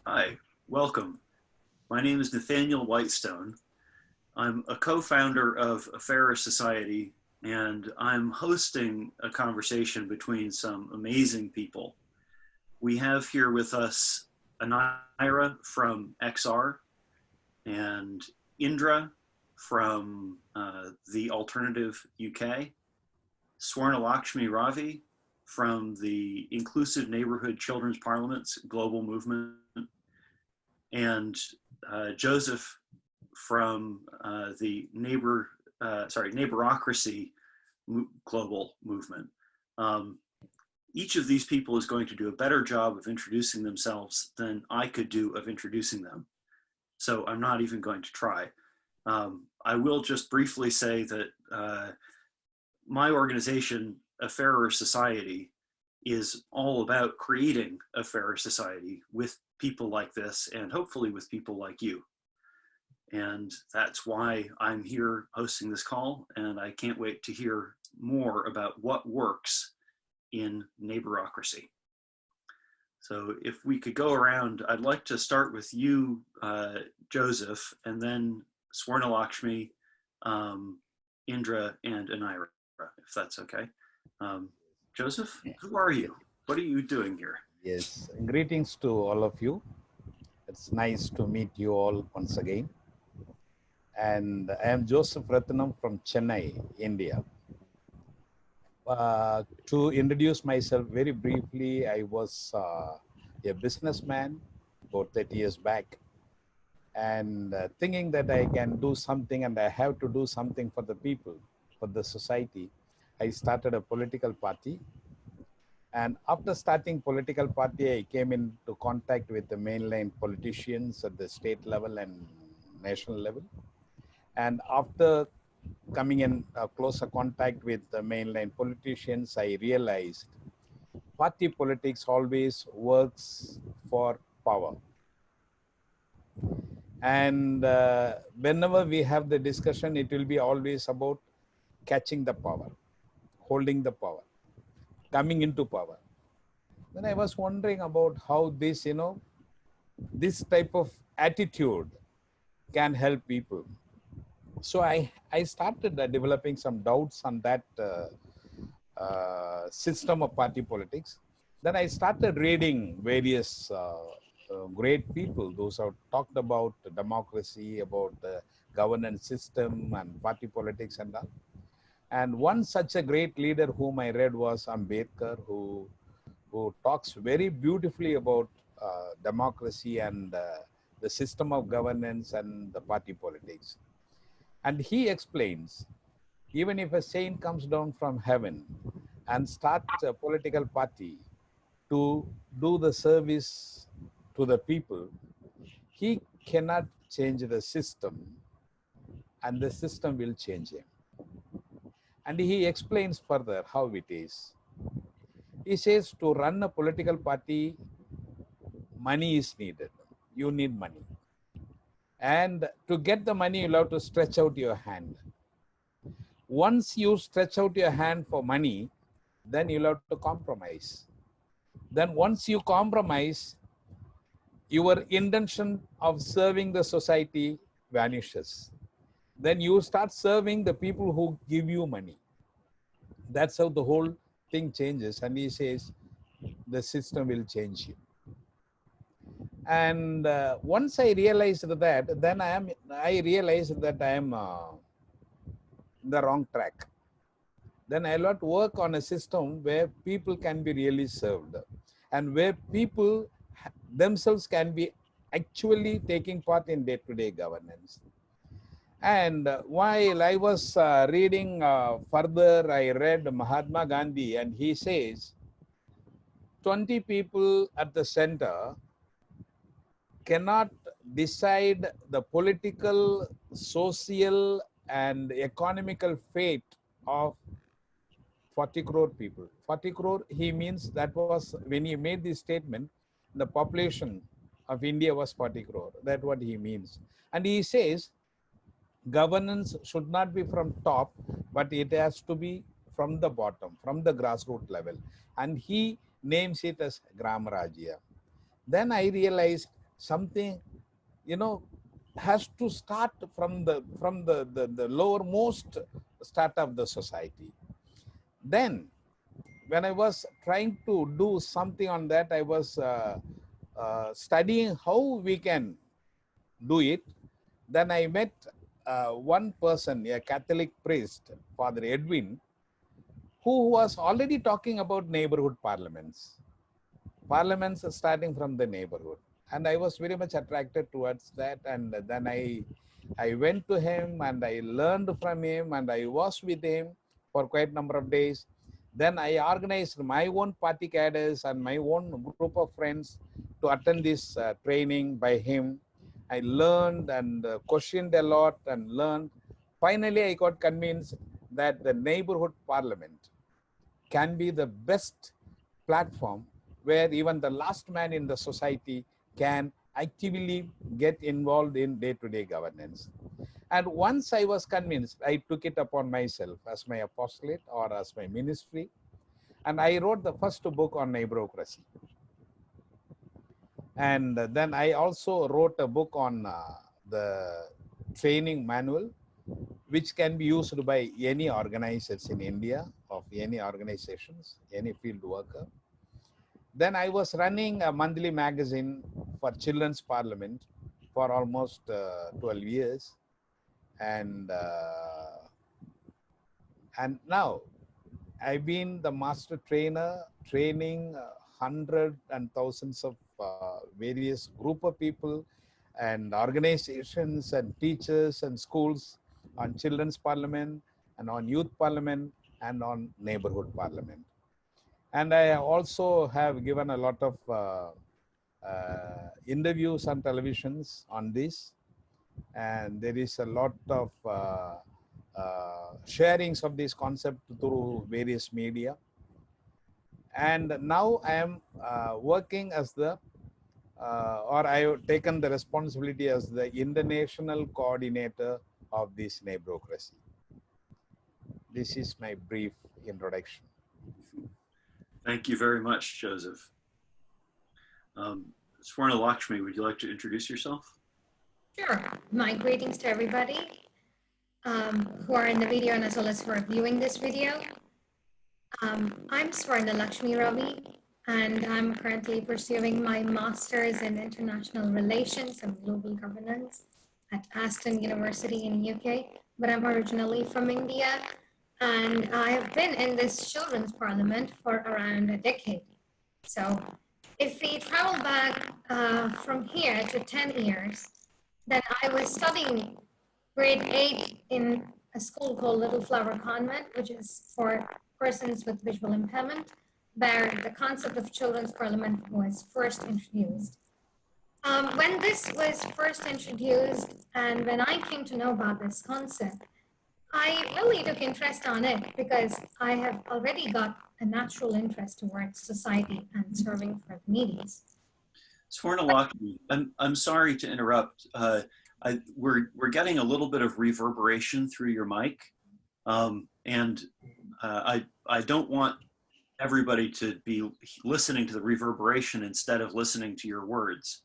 Hi, welcome. My name is Nathaniel Whitestone. I'm a co-founder of A Fairer Society, and I'm hosting a conversation between some amazing people. We have here with us Aneira from XR and Indra from The Alternative UK, Swarnalakshmi Ravi from the Inclusive Neighborhood Children's Parliament's global movement, and Joseph from the Neighborocracy global movement. Each of these people is going to do a better job of introducing themselves than I could do of introducing them. So I'm not even going to try. I will just briefly say that my organization, A Fairer Society, is all about creating a fairer society with people like this and hopefully with people like you. And that's why I'm here hosting this call, and I can't wait to hear more about what works in Neighborocracy. So if we could go around, I'd like to start with you, Joseph, and then Swarnalakshmi, Indra, and Aneira, if that's okay. Joseph, who are you? What are you doing here? Yes, greetings to all of you. It's nice to meet you all once again. And I am Joseph Ratinam from Chennai, India. To introduce myself very briefly, I was a businessman about 30 years back, and thinking that I can do something and I have to do something for the people, for the society, I started a political party. And after starting political party, I came into contact with the mainline politicians at the state level and national level. And after coming in closer contact with the mainline politicians, I realized party politics always works for power. And whenever we have the discussion, it will be always about catching the power, holding the power, coming into power. Then I was wondering about how this, this type of attitude can help people. So I started developing some doubts on that system of party politics. Then I started reading various great people, those who have talked about democracy, about the governance system and party politics and all. And one such a great leader whom I read was Ambedkar, who talks very beautifully about democracy and the system of governance and the party politics. And he explains, even if a saint comes down from heaven and starts a political party to do the service to the people, he cannot change the system, and the system will change him. And he explains further how it is. He says to run a political party, money is needed. You need money. And to get the money, you'll have to stretch out your hand. Once you stretch out your hand for money, then you'll have to compromise. Then once you compromise, your intention of serving the society vanishes. Then you start serving the people who give you money. That's how the whole thing changes. And he says, the system will change you. And once I realized that, then I realized that I am in the wrong track. Then I'll have to work on a system where people can be really served and where people themselves can be actually taking part in day-to-day governance. And while I was reading further, I read Mahatma Gandhi, and he says, 20 people at the center cannot decide the political, social, and economical fate of 40 crore people. 40 crore, he means that was, when he made this statement, the population of India was 40 crore. That's what he means. And he says, governance should not be from top, but it has to be from the bottom, from the grassroots level. And he names it as Gram Rajya. Then I realized something, has to start from the lowermost start of the society. Then when I was trying to do something on that, I was studying how we can do it. Then I met one person, a Catholic priest, Father Edwin, who was already talking about neighborhood parliaments. Parliaments are starting from the neighborhood. And I was very much attracted towards that. And then I went to him and I learned from him and I was with him for quite a number of days. Then I organized my own party cadres and my own group of friends to attend this training by him. I learned and questioned a lot and learned. Finally, I got convinced that the neighborhood parliament can be the best platform where even the last man in the society can actively get involved in day-to-day governance. And once I was convinced, I took it upon myself as my apostolate or as my ministry. And I wrote the first book on Neighborocracy. And then I also wrote a book on the training manual, which can be used by any organizers in India, of any organizations, any field worker. Then I was running a monthly magazine for Children's Parliament for almost 12 years. And now I've been the master trainer, training hundreds and thousands of various group of people and organizations and teachers and schools on Children's Parliament and on Youth Parliament and on Neighborhood Parliament. And I also have given a lot of interviews on televisions on this. And there is a lot of sharings of this concept through various media. And now I am working as the, or I have taken the responsibility as the international coordinator of this Neighborocracy. This is my brief introduction. Thank you very much, Joseph. Swarnalakshmi, would you like to introduce yourself? Sure. My greetings to everybody who are in the video and as well as who are viewing this video. I'm Swarnalakshmi Ravi, and I'm currently pursuing my master's in international relations and global governance at Aston University in the UK, but I'm originally from India, and I have been in this children's parliament for around a decade. So if we travel back from here to 10 years, then I was studying grade 8 in a school called Little Flower Convent, which is for persons with visual impairment, where the concept of children's parliament was first introduced. When this was first introduced and when I came to know about this concept, I really took interest on it because I have already got a natural interest towards society and serving for the needy. Swarnalakshmi, I'm sorry to interrupt. We're getting a little bit of reverberation through your mic, and I don't want everybody to be listening to the reverberation instead of listening to your words.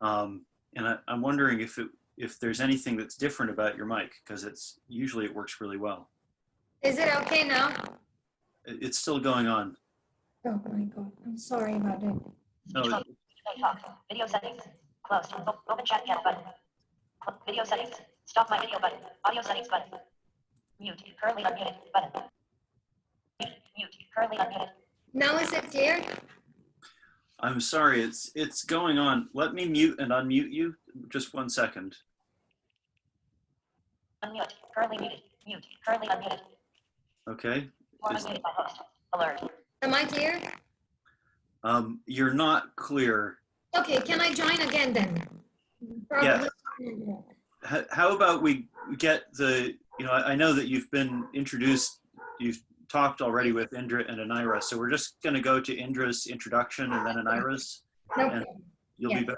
And I'm wondering if there's anything that's different about your mic, because usually it works really well. Is it okay now? It's still going on. Oh my God, I'm sorry about it. No, Video settings. Closed. Open chat channel button. Video settings. Stop my video button. Audio settings button. Mute. Currently unmuted button. Mute. Currently unmuted. Now is it clear? I'm sorry, it's going on. Let me mute and unmute you. Just 1 second. Unmute. Currently muted. Mute. Currently unmuted. Okay. Unmuted by host. Alert. Am I clear? You're not clear. Okay, can I join again then? Yeah. How about we get I know that you've been introduced, you've talked already with Indra and Aneira, so we're just going to go to Indra's introduction and then Aneira's, and you'll be back.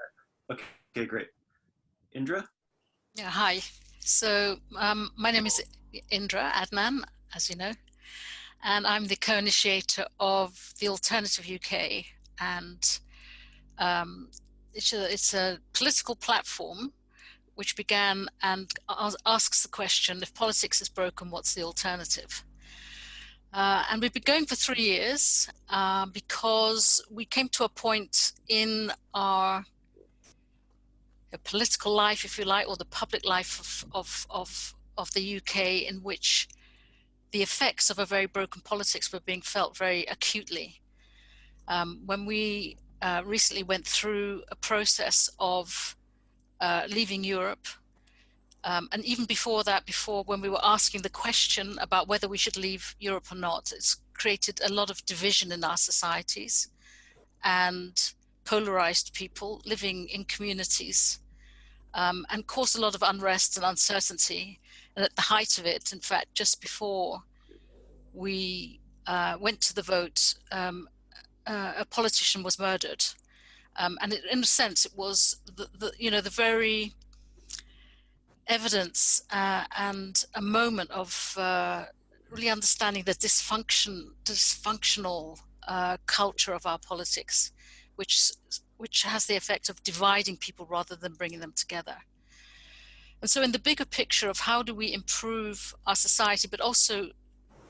Okay, great. Indra? Yeah, hi. So my name is Indra Adnan, as you know, and I'm the co-initiator of The Alternative UK. And it's a political platform which began and asks the question, if politics is broken, what's the alternative? And we've been going for 3 years because we came to a point in our political life, if you like, or the public life of the UK, in which the effects of a very broken politics were being felt very acutely. When we recently went through a process of leaving Europe, and even before that, before when we were asking the question about whether we should leave Europe or not, it's created a lot of division in our societies and polarized people living in communities, and caused a lot of unrest and uncertainty. And at the height of it, in fact, just before we went to the vote, a politician was murdered. And in a sense, it was the very evidence and a moment of really understanding the dysfunctional culture of our politics, which has the effect of dividing people rather than bringing them together. And so in the bigger picture of how do we improve our society, but also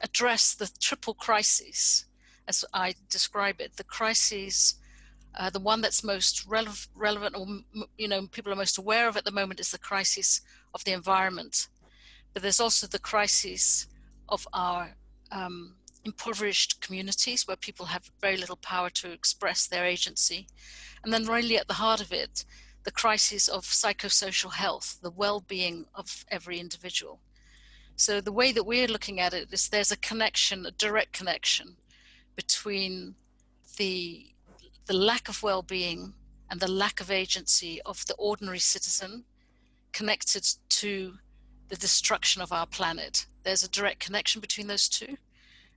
address the triple crises, as I describe it, the crises, the one that's most relevant, or people are most aware of at the moment, is the crisis of the environment. But there's also the crisis of our impoverished communities, where people have very little power to express their agency. And then really at the heart of it, the crisis of psychosocial health, the well-being of every individual. So the way that we're looking at it is there's a connection, a direct connection between the lack of well-being and the lack of agency of the ordinary citizen connected to the destruction of our planet. There's a direct connection between those two,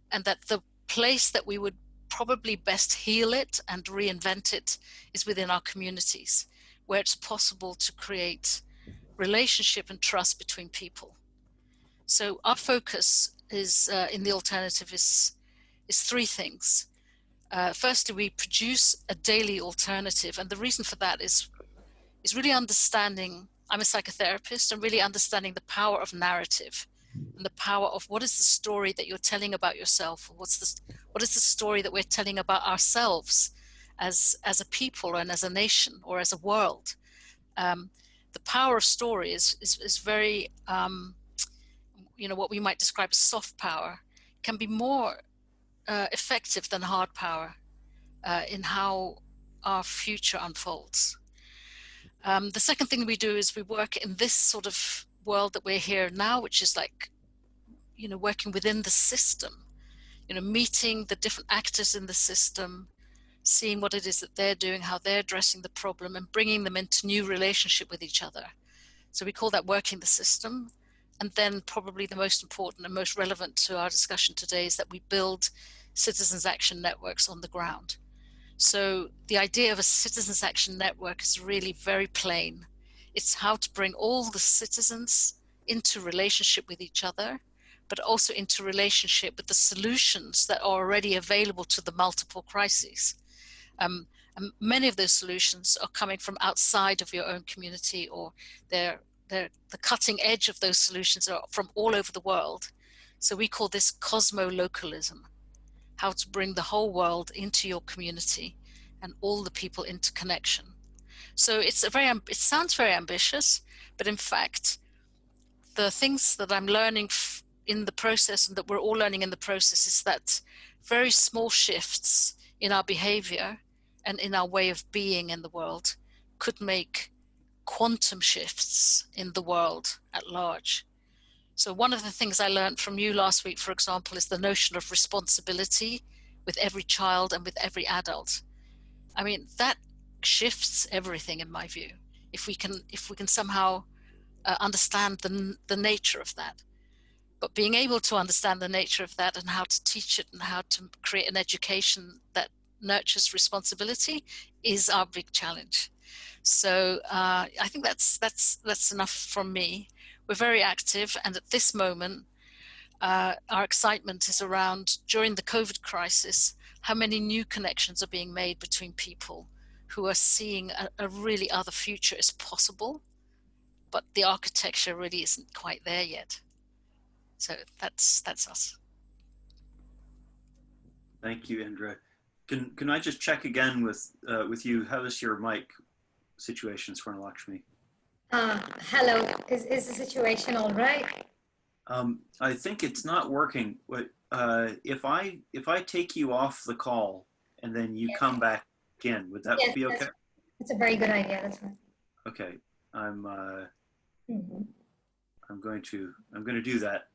and that the place that we would probably best heal it and reinvent it is within our communities, where it's possible to create relationship and trust between people. So our focus is in the alternative is three things. Firstly, we produce a daily alternative, and the reason for that is really understanding. I'm a psychotherapist, and really understanding the power of narrative and the power of what is the story that you're telling about yourself, or what is the story that we're telling about ourselves as a people and as a nation or as a world. The power of story is very what we might describe as soft power, can be more effective than hard power in how our future unfolds. The second thing we do is we work in this sort of world that we're here now, which is like, working within the system, meeting the different actors in the system, seeing what it is that they're doing, how they're addressing the problem, and bringing them into new relationship with each other. So we call that working the system. And then probably the most important and most relevant to our discussion today is that we build citizens' action networks on the ground. So the idea of a citizens' action network is really very plain. It's how to bring all the citizens into relationship with each other, but also into relationship with the solutions that are already available to the multiple crises. And many of those solutions are coming from outside of your own community, or the cutting edge of those solutions are from all over the world. So we call this cosmo-localism, how to bring the whole world into your community and all the people into connection. So it sounds very ambitious, but in fact, the things that I'm learning in the process, and that we're all learning in the process, is that very small shifts in our behavior and in our way of being in the world could make quantum shifts in the world at large. So one of the things I learned from you last week, for example, is the notion of responsibility with every child and with every adult. I mean, that shifts everything in my view. If we can somehow understand the nature of that. But being able to understand the nature of that and how to teach it and how to create an education that nurtures responsibility is our big challenge. So I think that's enough from me. We're very active, and at this moment, our excitement is around, during the COVID crisis, how many new connections are being made between people who are seeing a really other future is possible, but the architecture really isn't quite there yet. So that's us. Thank you, Indra. Can I just check again with you? How is your mic situation, Swarnalakshmi? Hello, is the situation all right? I think it's not working. What if I take you off the call and then you come back in? Would that Yes, be okay? that's a very good idea. That's right. Okay, I'm going to do that.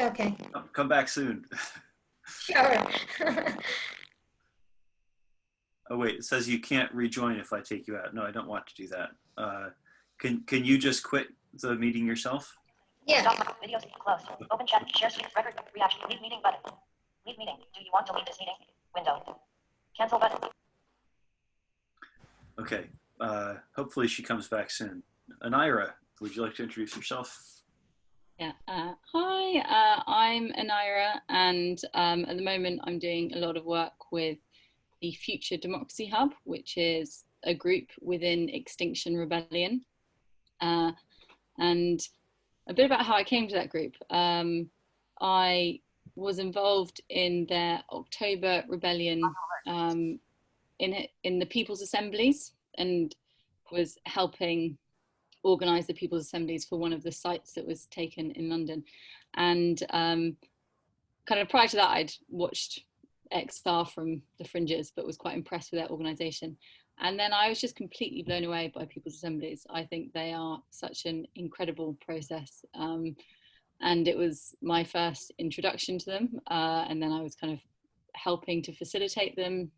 Okay, Come back soon. sure. Oh wait, it says you can't rejoin if I take you out. No, I don't want to do that. Can you just quit the meeting yourself? Yeah. Stop videos closed. Open chat. Share screen. Record. Reaction. Leave meeting button. Leave meeting. Do you want to leave this meeting? Window. Cancel button. Okay. Hopefully she comes back soon. Aneira, would you like to introduce yourself? Yeah. Hi. I'm Aneira, and at the moment I'm doing a lot of work with the Future Democracy Hub, which is a group within Extinction Rebellion, and a bit about how I came to that group. I was involved in their October rebellion in the People's Assemblies, and was helping organise the People's Assemblies for one of the sites that was taken in London. And kind of prior to that, I'd watched XR from the Fringes, but was quite impressed with their organisation. And then I was just completely blown away by People's Assemblies. I think they are such an incredible process. And it was my first introduction to them. And then I was kind of helping to facilitate them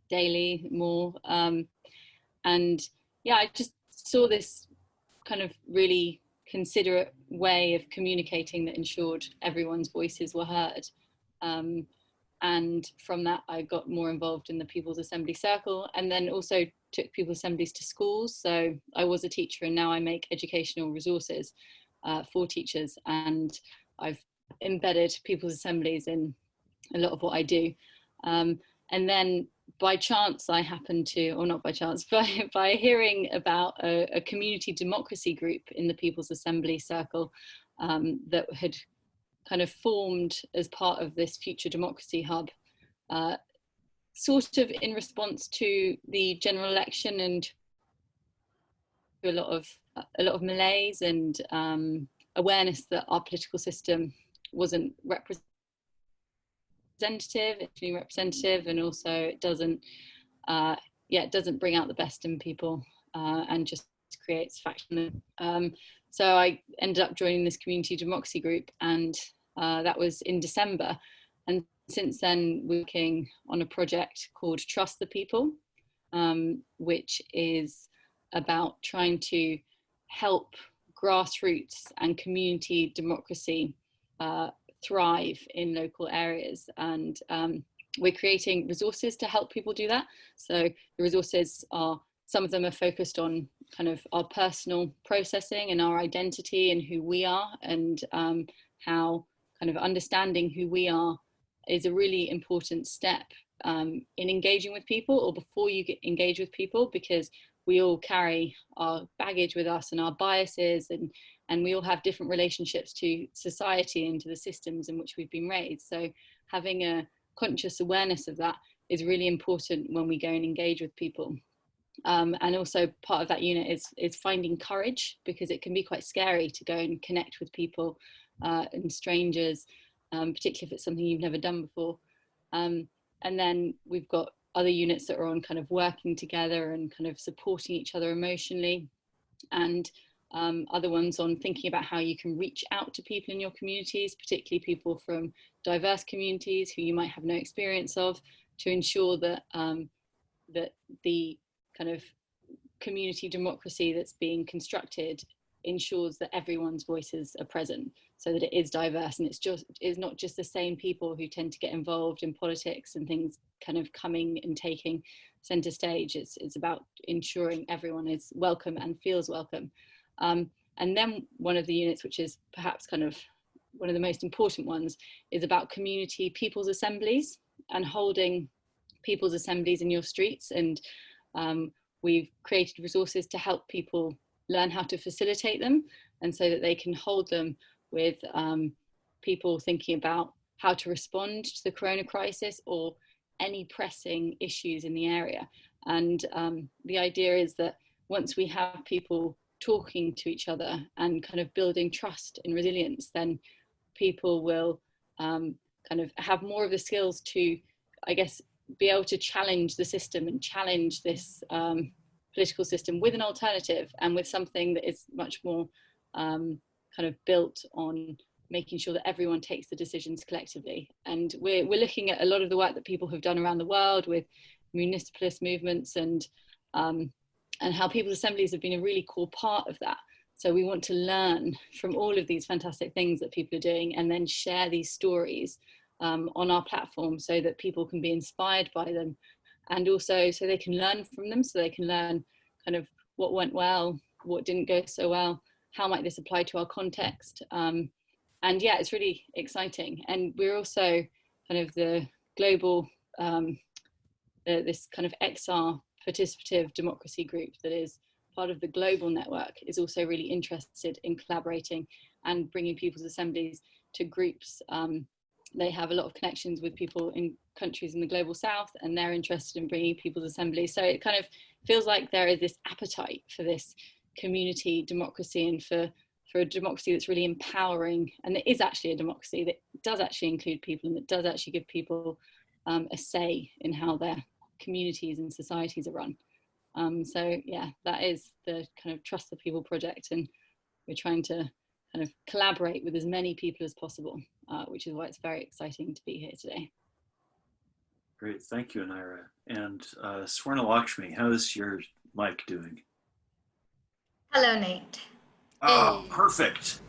daily more. And yeah, I just saw this kind of really considerate way of communicating that ensured everyone's voices were heard. And from that, I got more involved in the People's Assembly Circle, and then also took People's Assemblies to schools. So I was a teacher, and now I make educational resources for teachers, and I've embedded People's Assemblies in a lot of what I do. And then by chance, I happened to, or not by chance, by hearing about a community democracy group in the People's Assembly Circle that had kind of formed as part of this Future Democracy Hub, sort of in response to the general election and a lot of malaise and awareness that our political system wasn't representative, and also it doesn't bring out the best in people, and just creates faction. So I ended up joining this community democracy group, and that was in December. And since then, we're working on a project called Trust the People, which is about trying to help grassroots and community democracy thrive in local areas. And we're creating resources to help people do that. So the resources are, some of them are focused on kind of our personal processing and our identity and who we are, and how kind of understanding who we are is a really important step in engaging with people, or before you get engaged with people, because we all carry our baggage with us and our biases, and we all have different relationships to society and to the systems in which we've been raised. So having a conscious awareness of that is really important when we go and engage with people. And also part of that unit is finding courage, because it can be quite scary to go and connect with people and strangers, particularly if it's something you've never done before. And then we've got other units that are on kind of working together and kind of supporting each other emotionally, and other ones on thinking about how you can reach out to people in your communities, particularly people from diverse communities who you might have no experience of, to ensure that that the kind of community democracy that's being constructed ensures that everyone's voices are present, so that it is diverse, and it's not just the same people who tend to get involved in politics and things kind of coming and taking center stage. It's about ensuring everyone is welcome and feels welcome. And then one of the units, which is perhaps kind of one of the most important ones, is about community people's assemblies and holding people's assemblies in your streets. And we've created resources to help people learn how to facilitate them, and so that they can hold them with people thinking about how to respond to the corona crisis or any pressing issues in the area. And the idea is that once we have people talking to each other and kind of building trust and resilience, then people will kind of have more of the skills to, I guess, be able to challenge the system and challenge this political system with an alternative, and with something that is much more kind of built on making sure that everyone takes the decisions collectively. And we're looking at a lot of the work that people have done around the world with municipalist movements, and how people's assemblies have been a really core part of that. So we want to learn from all of these fantastic things that people are doing, and then share these stories on our platform so that people can be inspired by them, and also so they can learn from them, so they can learn kind of what went well, what didn't go so well, how might this apply to our context. And yeah, it's really exciting. And we're also kind of the global, this kind of XR participative democracy group that is part of the global network is also really interested in collaborating and bringing people's assemblies to groups. They have a lot of connections with people in countries in the global south, and they're interested in bringing people's assemblies. So it kind of feels like there is this appetite for this community democracy, and for a democracy that's really empowering, and it is actually a democracy that does actually include people, and that does actually give people a say in how their communities and societies are run. So yeah, that is the kind of Trust the People project, and we're trying to kind of collaborate with as many people as possible, which is why it's very exciting to be here today. Great, thank you, Aneira. And Swarnalakshmi, how's your mic doing? Hello, Nate. Oh, Hey. perfect.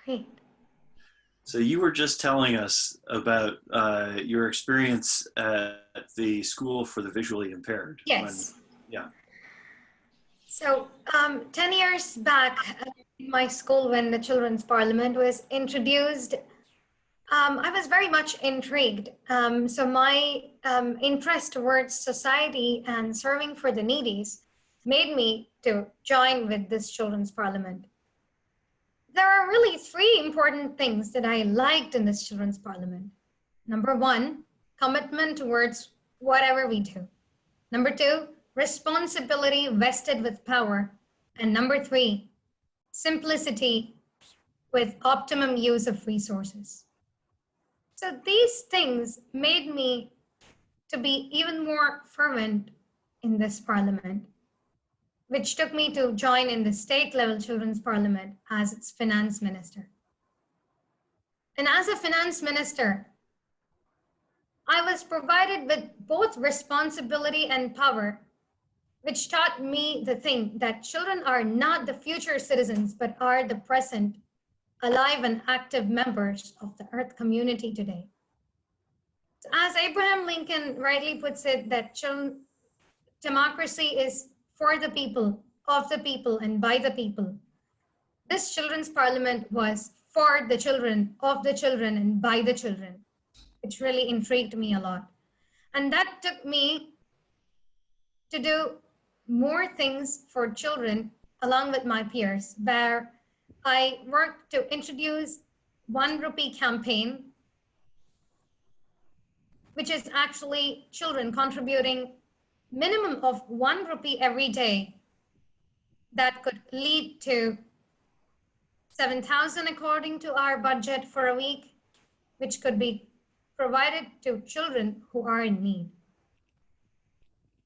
Great. So you were just telling us about your experience at the School for the Visually Impaired. Yes. Yeah. So 10 years back in my school, when the Children's Parliament was introduced, I was very much intrigued. So my interest towards society and serving for the needies made me to join with this Children's Parliament. There are really three important things that I liked in this Children's Parliament. Number one, commitment towards whatever we do. Number two, responsibility vested with power. And number three, simplicity with optimum use of resources. So these things made me to be even more fervent in this Parliament, which took me to join in the state level Children's Parliament as its finance minister. And as a finance minister, I was provided with both responsibility and power, which taught me the thing that children are not the future citizens, but are the present, alive and active members of the Earth community today. So as Abraham Lincoln rightly puts it, that democracy is for the people, of the people, and by the people. This Children's Parliament was for the children, of the children, and by the children. It really intrigued me a lot. And that took me to do more things for children along with my peers, where I worked to introduce 1 rupee campaign, which is actually children contributing minimum of 1 rupee every day. That could lead to 7,000 according to our budget for a week, which could be provided to children who are in need.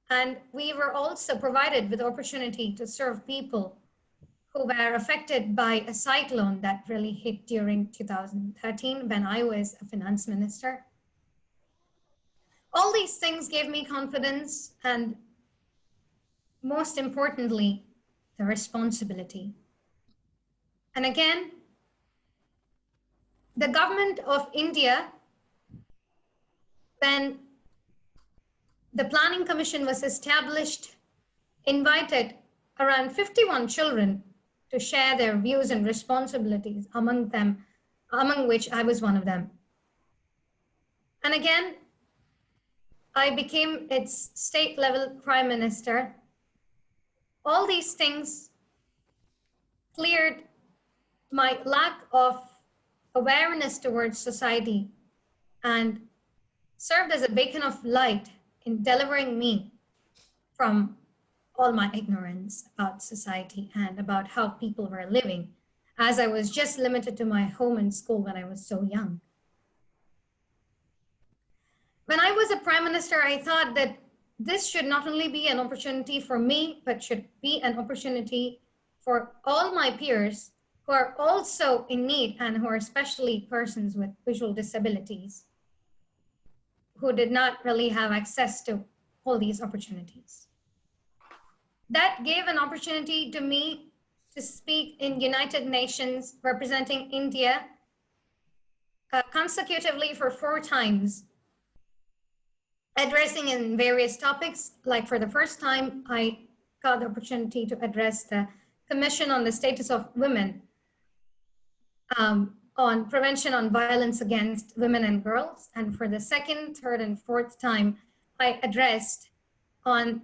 And we were also provided with opportunity to serve people who were affected by a cyclone that really hit during 2013 when I was a finance minister. All these things gave me confidence, and most importantly, the responsibility. And again, the government of India, when the Planning Commission was established, invited around 51 children to share their views and responsibilities, among which I was one of them. And again, I became its state level prime minister. All these things cleared my lack of awareness towards society and served as a beacon of light in delivering me from all my ignorance about society and about how people were living, as I was just limited to my home and school when I was so young. When I was a prime minister, I thought that this should not only be an opportunity for me, but should be an opportunity for all my peers who are also in need and who are especially persons with visual disabilities, who did not really have access to all these opportunities. That gave an opportunity to me to speak in United Nations representing India consecutively for 4 times, addressing in various topics. Like for the first time, I got the opportunity to address the Commission on the Status of Women on prevention on violence against women and girls. And for the second, third, and fourth time, I addressed on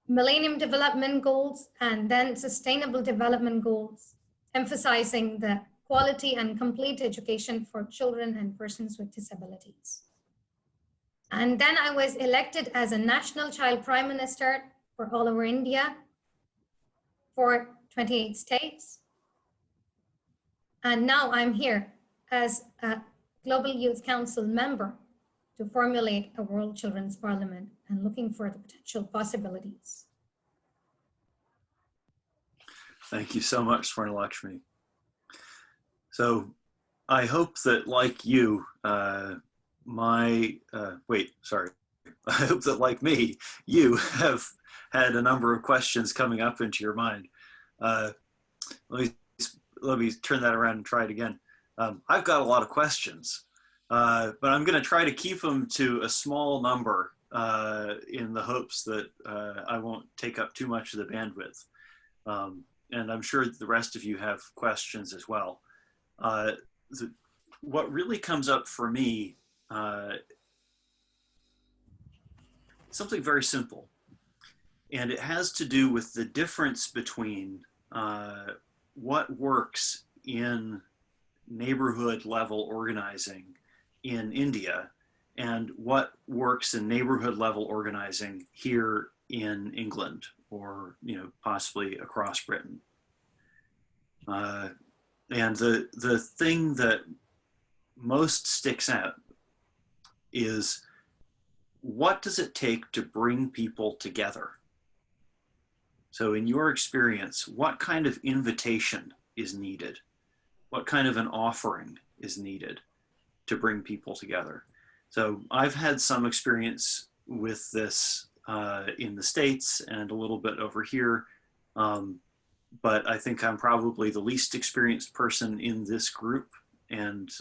Millennium Development Goals and then Sustainable Development Goals, emphasizing the quality and complete education for children and persons with disabilities. And then I was elected as a National Child Prime Minister for all over India for 28 states. And now I'm here as a Global Youth Council member to formulate a World Children's Parliament and looking for the potential possibilities. Thank you so much, Swarnalakshmi. So I hope that like you, I hope that like me, you have had a number of questions coming up into your mind. Let me turn that around and try it again. I've got a lot of questions, but I'm going to try to keep them to a small number in the hopes that I won't take up too much of the bandwidth. And I'm sure the rest of you have questions as well. What really comes up for me, something very simple, and it has to do with the difference between what works in neighborhood level organizing in India and what works in neighborhood level organizing here in England, or possibly across Britain. And the thing that most sticks out is, what does it take to bring people together? So in your experience, what kind of invitation is needed? What kind of an offering is needed to bring people together? So I've had some experience with this in the States and a little bit over here, but I think I'm probably the least experienced person in this group, and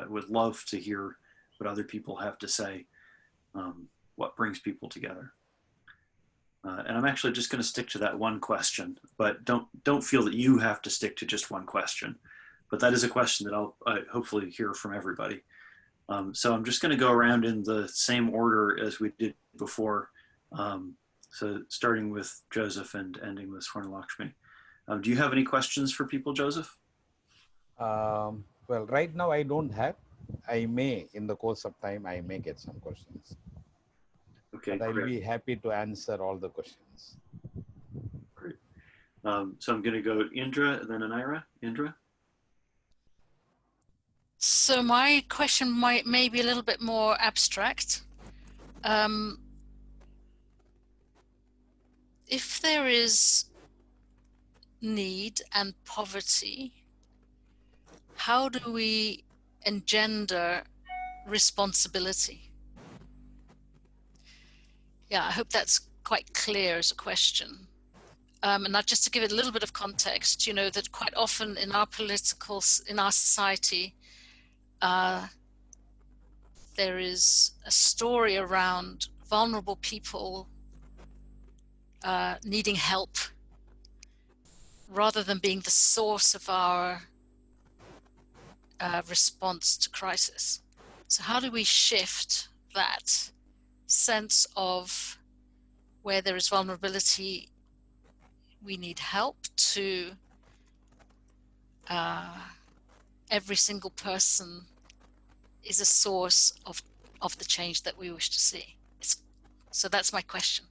would love to hear what other people have to say, what brings people together. And I'm actually just going to stick to that one question, but don't feel that you have to stick to just one question. But that is a question that I'll hopefully hear from everybody. So I'm just going to go around in the same order as we did before. So starting with Joseph and ending with Swarnalakshmi. Do you have any questions for people, Joseph? Well, right now I don't have. I may, in the course of time, I may get some questions. Okay, but I'll be happy to answer all the questions. Great. So I'm going to go Indra, and then Aneira. Indra? So my question may be a little bit more abstract. If there is need and poverty, how do we engender responsibility? Yeah, I hope that's quite clear as a question. And not just to give it a little bit of context, that quite often in our society, there is a story around vulnerable people needing help rather than being the source of our response to crisis. So how do we shift that sense of where there is vulnerability, we need help, to every single person is a source of the change that we wish to see. So that's my question.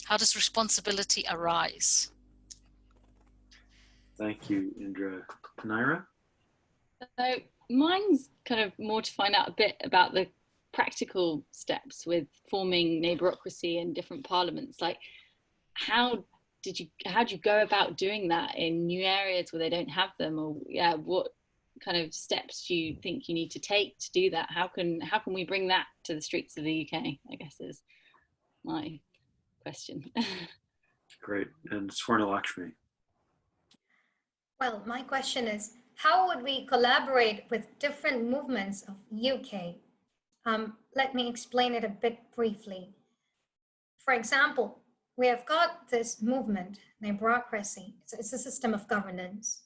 How does responsibility arise? Thank you, Indra. Aneira? So mine's kind of more to find out a bit about the practical steps with forming neighborocracy in different parliaments. Like, how do you go about doing that in new areas where they don't have them? Or yeah, what kind of steps do you think you need to take to do that? How can we bring that to the streets of the UK, I guess, is my question. Great. And Swarnalakshmi? Well, my question is, how would we collaborate with different movements of UK? Let me explain it a bit briefly. For example, we have got this movement, Neighborocracy. It's a system of governance.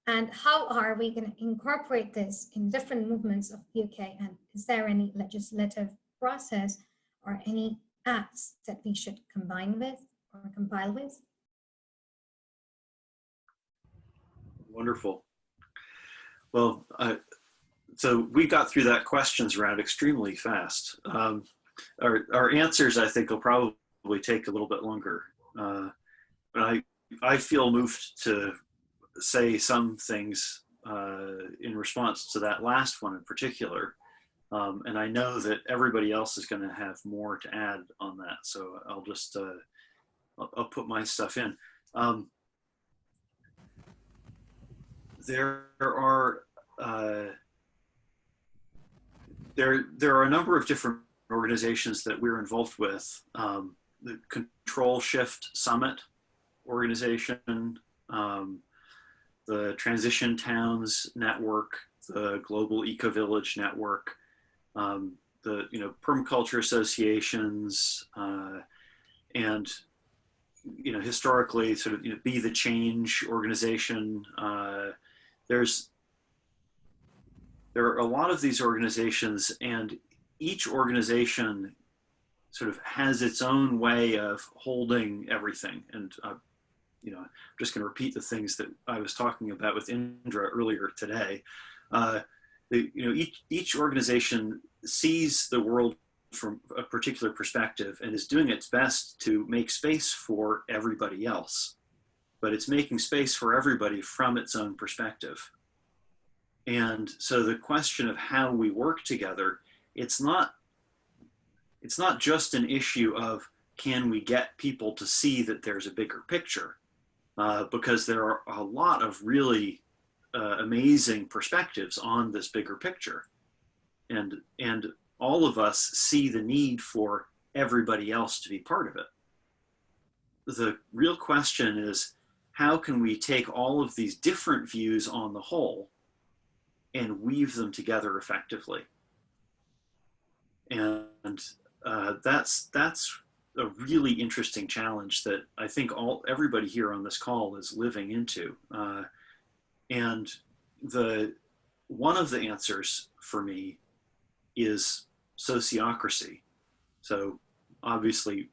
And how are we going to incorporate this in different movements of UK? And is there any legislative process or any acts that we should combine with or compile with? Wonderful. Well, so we got through that questions round extremely fast. Our answers, I think, will probably take a little bit longer. But I feel moved to say some things in response to that last one in particular. And I know that everybody else is going to have more to add on that. So I'll just, I'll put my stuff in. There are a number of different organizations that we're involved with. The Control Shift Summit organization, the Transition Towns Network, the Global Eco Village Network, the permaculture associations, and historically sort of Be the Change organization. There are a lot of these organizations, and each organization sort of has its own way of holding everything. And I'm just going to repeat the things that I was talking about with Indra earlier today. Each organization sees the world from a particular perspective and is doing its best to make space for everybody else, but it's making space for everybody from its own perspective. And so the question of how we work together, it's not just an issue of can we get people to see that there's a bigger picture, because there are a lot of really amazing perspectives on this bigger picture. And all of us see the need for everybody else to be part of it. The real question is, how can we take all of these different views on the whole and weave them together effectively? And that's a really interesting challenge that I think everybody here on this call is living into. And one of the answers for me is sociocracy. So obviously,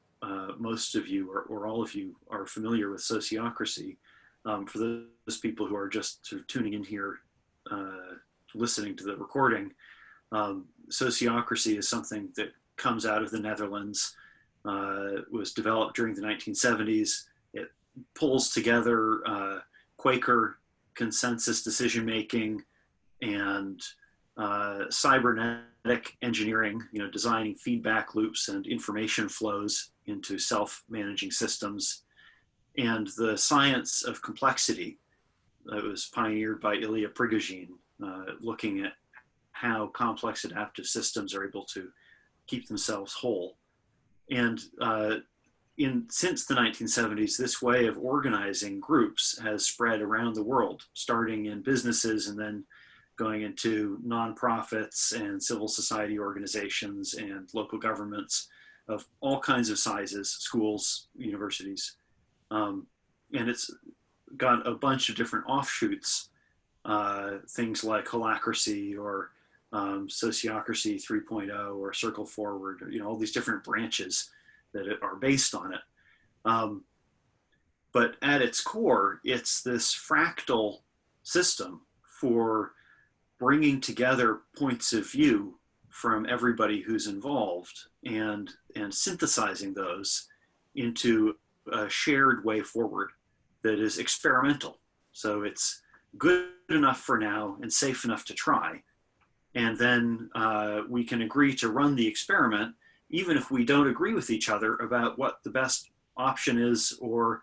most of you or all of you are familiar with sociocracy. For those people who are just sort of tuning in here, listening to the recording, sociocracy is something that comes out of the Netherlands, was developed during the 1970s. It pulls together Quaker consensus decision-making and cybernetic engineering, designing feedback loops and information flows into self-managing systems, and the science of complexity that was pioneered by Ilya Prigogine, looking at how complex adaptive systems are able to keep themselves whole. And since the 1970s, this way of organizing groups has spread around the world, starting in businesses and then going into nonprofits and civil society organizations and local governments of all kinds of sizes, schools, universities. And it's got a bunch of different offshoots, things like holacracy or Sociocracy 3.0 or Circle Forward, all these different branches that are based on it. But at its core, it's this fractal system for bringing together points of view from everybody who's involved and synthesizing those into a shared way forward that is experimental. So it's good enough for now and safe enough to try. And then we can agree to run the experiment, even if we don't agree with each other about what the best option is or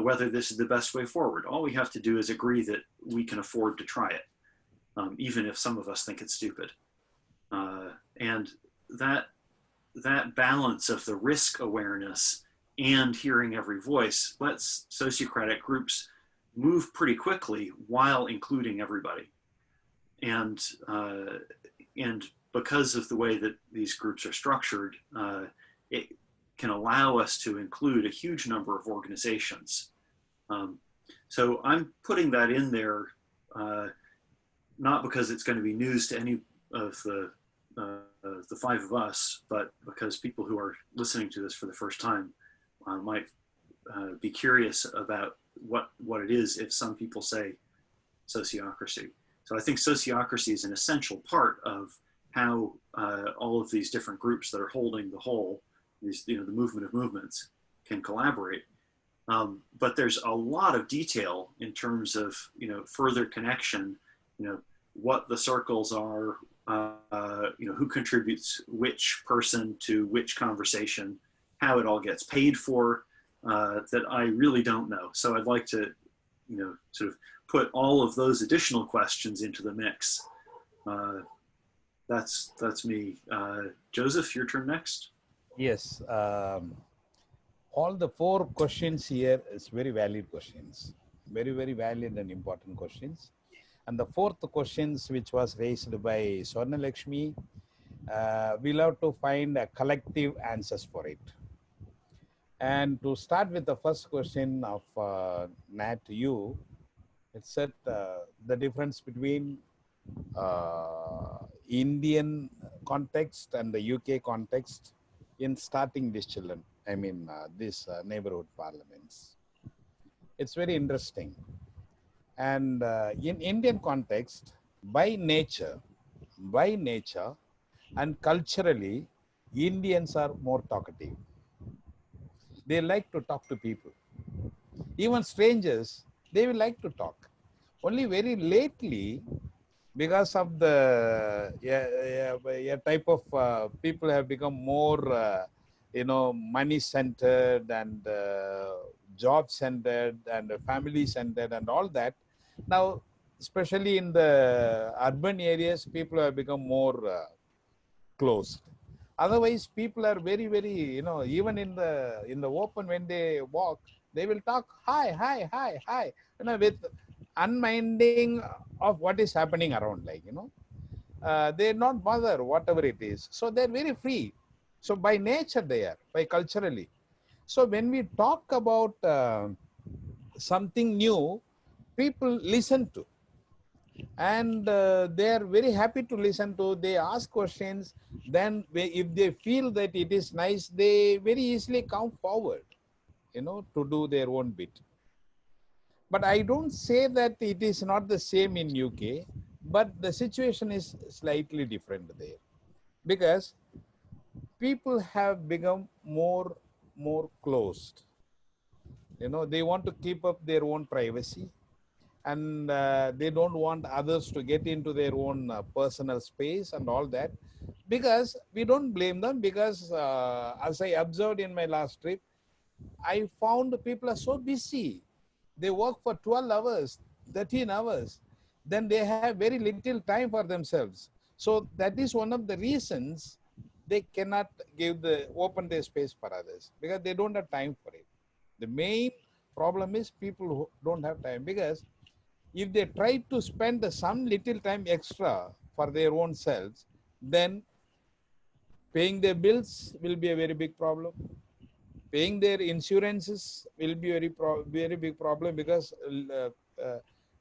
whether this is the best way forward. All we have to do is agree that we can afford to try it, even if some of us think it's stupid. And that balance of the risk awareness and hearing every voice lets sociocratic groups move pretty quickly while including everybody. And because of the way that these groups are structured, it can allow us to include a huge number of organizations. So I'm putting that in there, not because it's going to be news to any of the five of us, but because people who are listening to this for the first time might be curious about what it is if some people say sociocracy. So I think sociocracy is an essential part of how all of these different groups that are holding the whole, these, the movement of movements, can collaborate. But there's a lot of detail in terms of further connection, what the circles are, who contributes which person to which conversation, how it all gets paid for, that I really don't know. So I'd like to, sort of put all of those additional questions into the mix. That's me. Joseph, your turn next. Yes. All the four questions here is very valid questions, very, very valid and important questions. And the fourth questions, which was raised by Swarnalakshmi, we'll have to find a collective answers for it. And to start with the first question of Nat, it said the difference between Indian context and the UK context in starting these children, these neighborhood parliaments. It's very interesting. And in Indian context, by nature and culturally, Indians are more talkative. They like to talk to people. Even strangers, they will like to talk. Only very lately, because of the type of people have become more, money-centered and job-centered and family-centered and all that. Now, especially in the urban areas, people have become more closed. Otherwise, people are very, very, even in the open, when they walk, they will talk hi, with unminding of what is happening around, they not bother whatever it is. So they're very free. So by nature they are, by culturally. So when we talk about something new, people listen to. And they are very happy to listen to. They ask questions. Then if they feel that it is nice, they very easily come forward, to do their own bit. But I don't say that it is not the same in UK, but the situation is slightly different there, because people have become more closed. They want to keep up their own privacy. And they don't want others to get into their own personal space and all that, because we don't blame them, because as I observed in my last trip, I found people are so busy. They work for 12 hours, 13 hours. Then they have very little time for themselves. So that is one of the reasons they cannot open their space for others, because they don't have time for it. The main problem is people who don't have time, because if they try to spend some little time extra for their own selves, then paying their bills will be a very big problem. Paying their insurances will be very big problem, because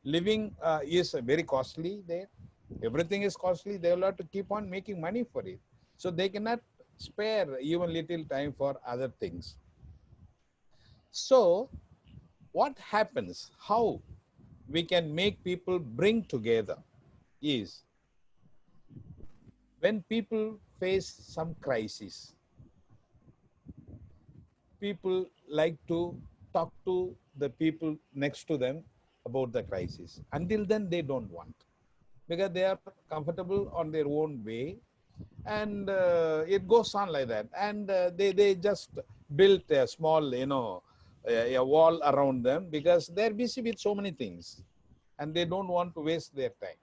living is very costly there. Everything is costly. They will have to keep on making money for it. So they cannot spare even little time for other things. So what happens, how we can make people bring together is when people face some crisis, people like to talk to the people next to them about the crisis. Until then, they don't want, because they are comfortable on their own way, and it goes on like that. And they just built a small, a wall around them, because they're busy with so many things, and they don't want to waste their time.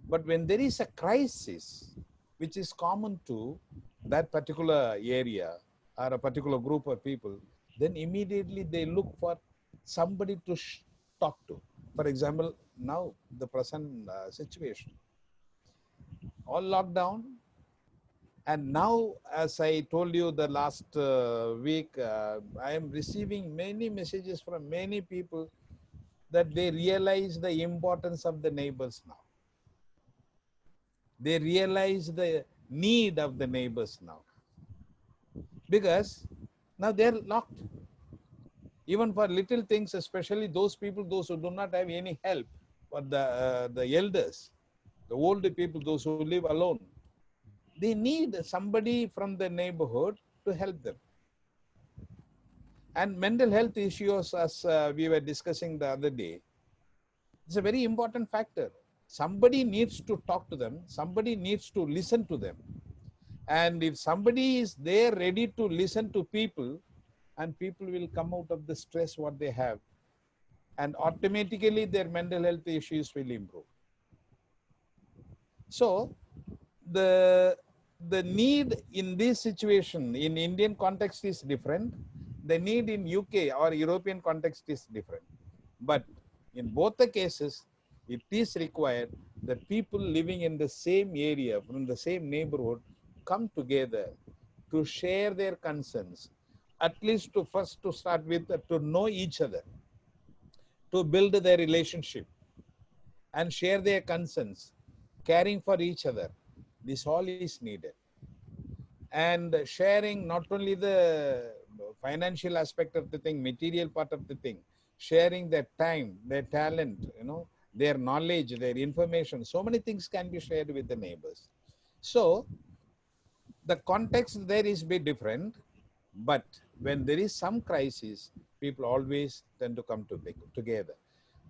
But when there is a crisis, which is common to that particular area or a particular group of people, then immediately they look for somebody to talk to. For example, now the present situation, all lockdown. And now, as I told you the last week, I am receiving many messages from many people that they realize the importance of the neighbors now. They realize the need of the neighbors now, because now they're locked. Even for little things, especially those people, those who do not have any help, for the elders, the older people, those who live alone, they need somebody from the neighborhood to help them. And mental health issues, as we were discussing the other day, it's a very important factor. Somebody needs to talk to them. Somebody needs to listen to them. And if somebody is there ready to listen to people, and people will come out of the stress what they have, and automatically their mental health issues will improve. So the need in this situation in Indian context is different. The need in UK or European context is different. But in both the cases, it is required that people living in the same area, from the same neighborhood, come together to share their concerns, at least to first to start with, to know each other, to build their relationship and share their concerns, caring for each other. This all is needed. And sharing not only the financial aspect of the thing, material part of the thing, sharing their time, their talent, their knowledge, their information. So many things can be shared with the neighbors. So the context there is a bit different, but when there is some crisis, people always tend to come together.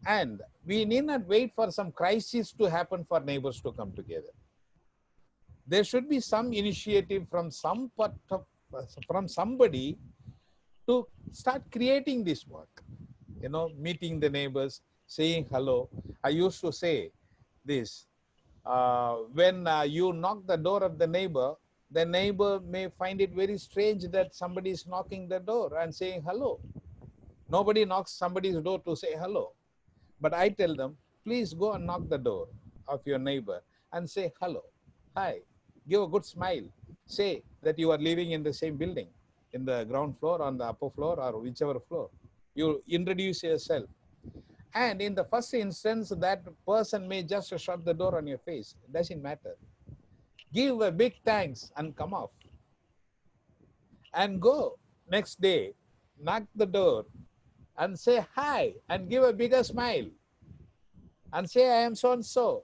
And we need not wait for some crisis to happen for neighbors to come together. There should be some initiative from from somebody to start creating this work. Meeting the neighbors, saying hello. I used to say this, when you knock the door of the neighbor may find it very strange that somebody is knocking the door and saying hello. Nobody knocks somebody's door to say hello. But I tell them, please go and knock the door of your neighbor and say hello, hi, give a good smile. Say that you are living in the same building, in the ground floor, on the upper floor, or whichever floor. You introduce yourself. And in the first instance, that person may just shut the door on your face. It doesn't matter. Give a big thanks and come off. And go next day, knock the door and say hi and give a bigger smile and say, I am so and so.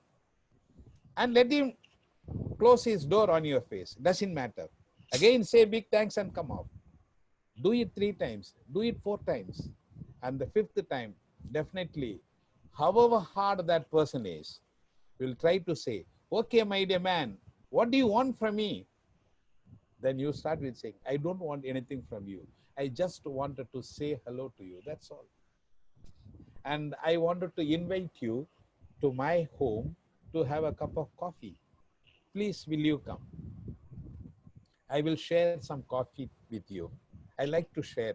And let him close his door on your face. Doesn't matter. Again, say big thanks and come off. Do it 3 times. Do it 4 times. And the 5th time, definitely, however hard that person is, will try to say, okay, my dear man, what do you want from me? Then you start with saying, I don't want anything from you. I just wanted to say hello to you. That's all. And I wanted to invite you to my home to have a cup of coffee. Please, will you come? I will share some coffee with you. I like to share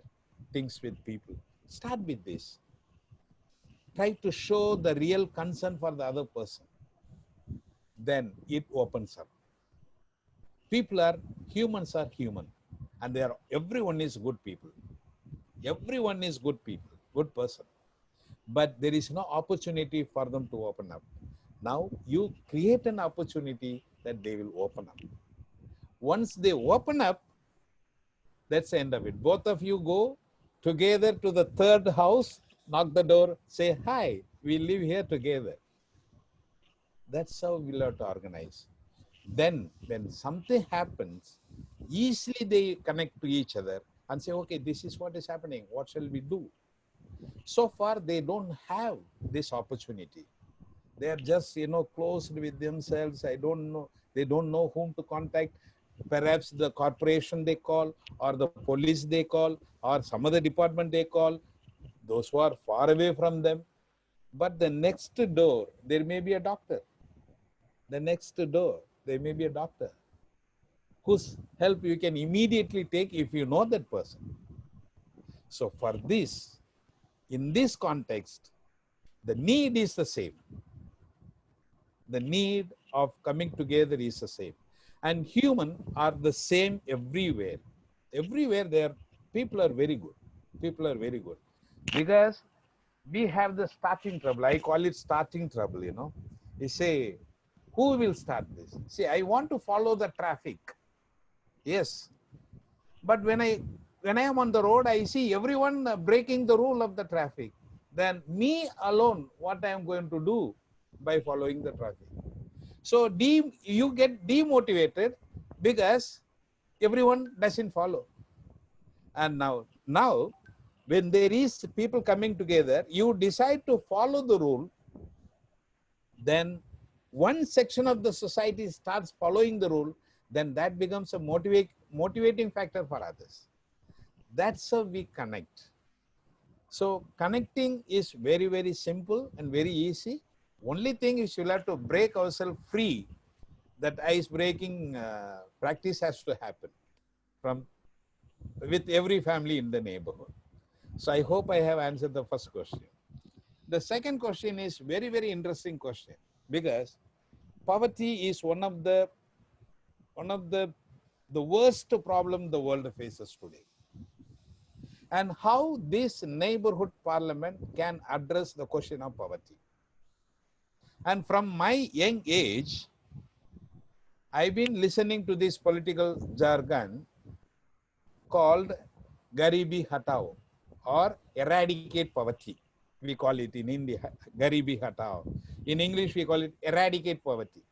things with people. Start with this. Try to show the real concern for the other person. Then it opens up. Humans are human. And everyone is good people. Everyone is good people, good person. But there is no opportunity for them to open up. Now you create an opportunity that they will open up. Once they open up, that's the end of it. Both of you go together to the third house, knock the door, say, hi, we live here together. That's how we'll have to organize. Then when something happens, easily they connect to each other and say, okay, this is what is happening. What shall we do? So far, they don't have this opportunity. They are just, closed with themselves. I don't know. They don't know whom to contact. Perhaps the corporation they call, or the police they call, or some other department they call, those who are far away from them. But the next door, there may be a doctor. The next door, there may be a doctor whose help you can immediately take if you know that person. So for this, in this context, the need is the same. The need of coming together is the same. And humans are the same everywhere. Everywhere people are very good. People are very good. Because we have the starting trouble. I call it starting trouble, You say, who will start this? See, I want to follow the traffic. Yes. But when I am on the road, I see everyone breaking the rule of the traffic. Then me alone, what I am going to do by following the traffic? So you get demotivated because everyone doesn't follow. And now when there is people coming together, you decide to follow the rule, then one section of the society starts following the rule, then that becomes a motivating factor for others. That's how we connect. So connecting is very, very simple and very easy. Only thing is you'll have to break ourselves free. That ice breaking practice has to happen with every family in the neighborhood. So I hope I have answered the first question. The second question is very, very interesting question, because poverty is one of the worst problem the world faces today. And how this neighborhood parliament can address the question of poverty. And from my young age, I've been listening to this political jargon called Garibi Hatao, or eradicate poverty. We call it in India, Garibi Hatao. In English, we call it eradicate poverty.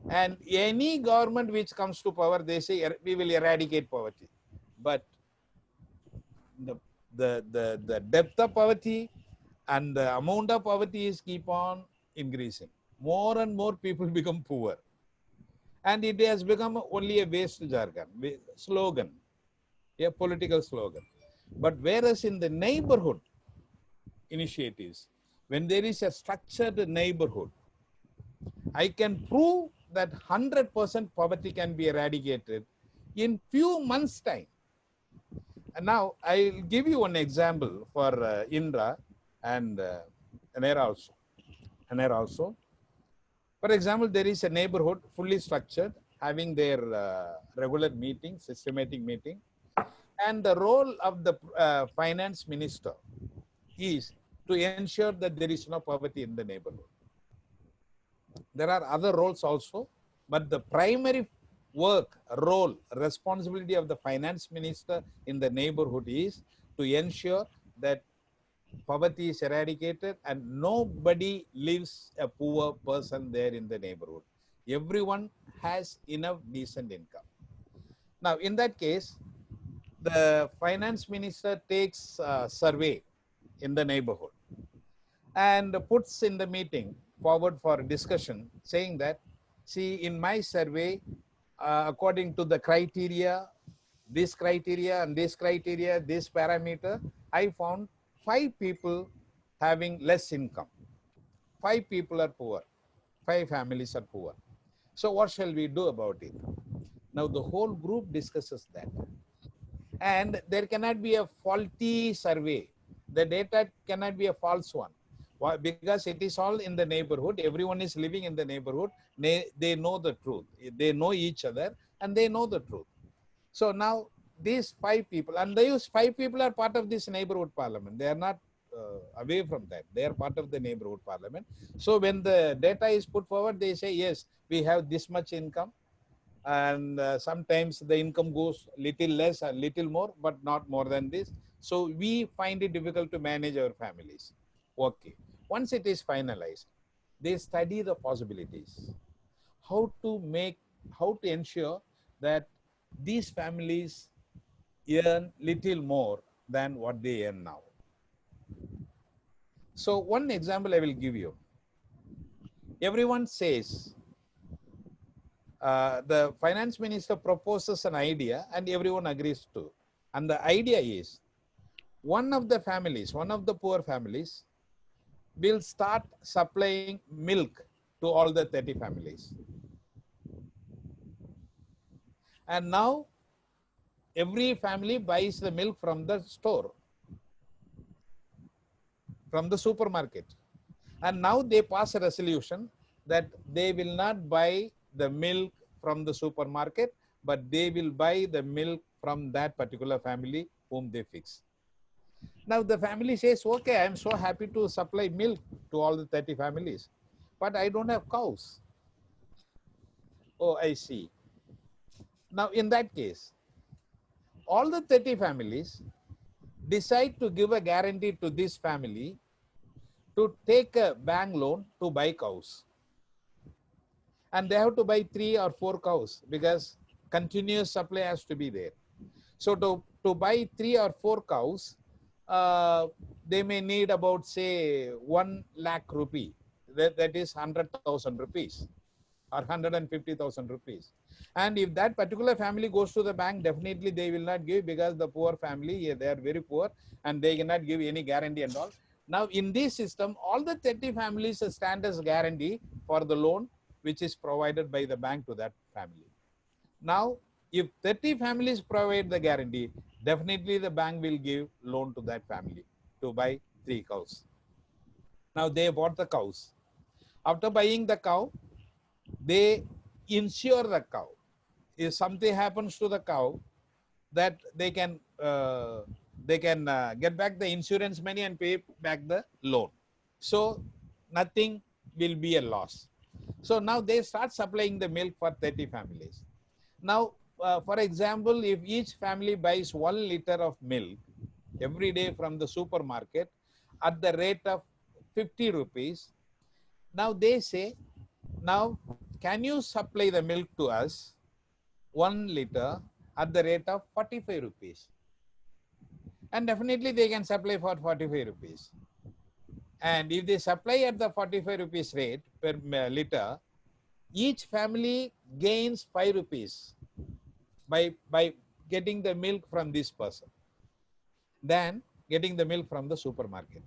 And any government which comes to power, they say we will eradicate poverty. But the depth of poverty and the amount of poverty is keep on increasing. More and more people become poor. And it has become only a waste jargon, slogan, a political slogan. But whereas in the neighborhood initiatives, when there is a structured neighborhood, I can prove that 100% poverty can be eradicated in few months' time. And now I'll give you one example for Indra and Aneira also. For example, there is a neighborhood fully structured, having their regular meeting, systematic meeting. And the role of the finance minister is to ensure that there is no poverty in the neighborhood. There are other roles also, but the primary work, role, responsibility of the finance minister in the neighborhood is to ensure that poverty is eradicated and nobody lives a poor person there in the neighborhood. Everyone has enough decent income. Now, in that case, the finance minister takes a survey in the neighborhood and puts in the meeting forward for discussion, saying that, see, in my survey, according to the criteria, this criteria and this criteria, this parameter, I found 5 people having less income. 5 people are poor. 5 families are poor. So what shall we do about it? Now the whole group discusses that. And there cannot be a faulty survey. The data cannot be a false one. Why? Because it is all in the neighborhood. Everyone is living in the neighborhood. They know the truth. They know each other and they know the truth. So now these 5 people, and these 5 people are part of this neighborhood parliament. They are not away from that. They are part of the neighborhood parliament. So when the data is put forward, they say, yes, we have this much income. And sometimes the income goes little less or little more, but not more than this. So we find it difficult to manage our families. Okay. Once it is finalized, they study the possibilities. How to ensure that these families earn little more than what they earn now. So one example I will give you. Everyone says, the finance minister proposes an idea and everyone agrees to. And the idea is, one of the poor families will start supplying milk to all the 30 families. And now every family buys the milk from the store, from the supermarket. And now they pass a resolution that they will not buy the milk from the supermarket, but they will buy the milk from that particular family whom they fix. Now the family says, okay, I'm so happy to supply milk to all the 30 families, but I don't have cows. Oh, I see. Now in that case, all the 30 families decide to give a guarantee to this family to take a bank loan to buy cows. And they have to buy 3 or 4 cows because continuous supply has to be there. So to buy 3 or 4 cows, they may need about, say, 1 lakh rupee. That is 100,000 rupees or 150,000 rupees. And if that particular family goes to the bank, definitely they will not give, because the poor family, they are very poor and they cannot give any guarantee and all. Now in this system, all the 30 families stand as guarantee for the loan which is provided by the bank to that family. Now, if 30 families provide the guarantee, definitely the bank will give loan to that family to buy 3 cows. Now they bought the cows. After buying the cow, they insure the cow. If something happens to the cow, that they can get back the insurance money and pay back the loan. So nothing will be a loss. So now they start supplying the milk for 30 families. Now, for example, if each family buys 1 liter of milk every day from the supermarket at the rate of 50 rupees, now they say, now can you supply the milk to us 1 liter at the rate of 45 rupees? And definitely they can supply for 45 rupees. And if they supply at the 45 rupees rate per liter, each family gains 5 rupees by getting the milk from this person than getting the milk from the supermarket.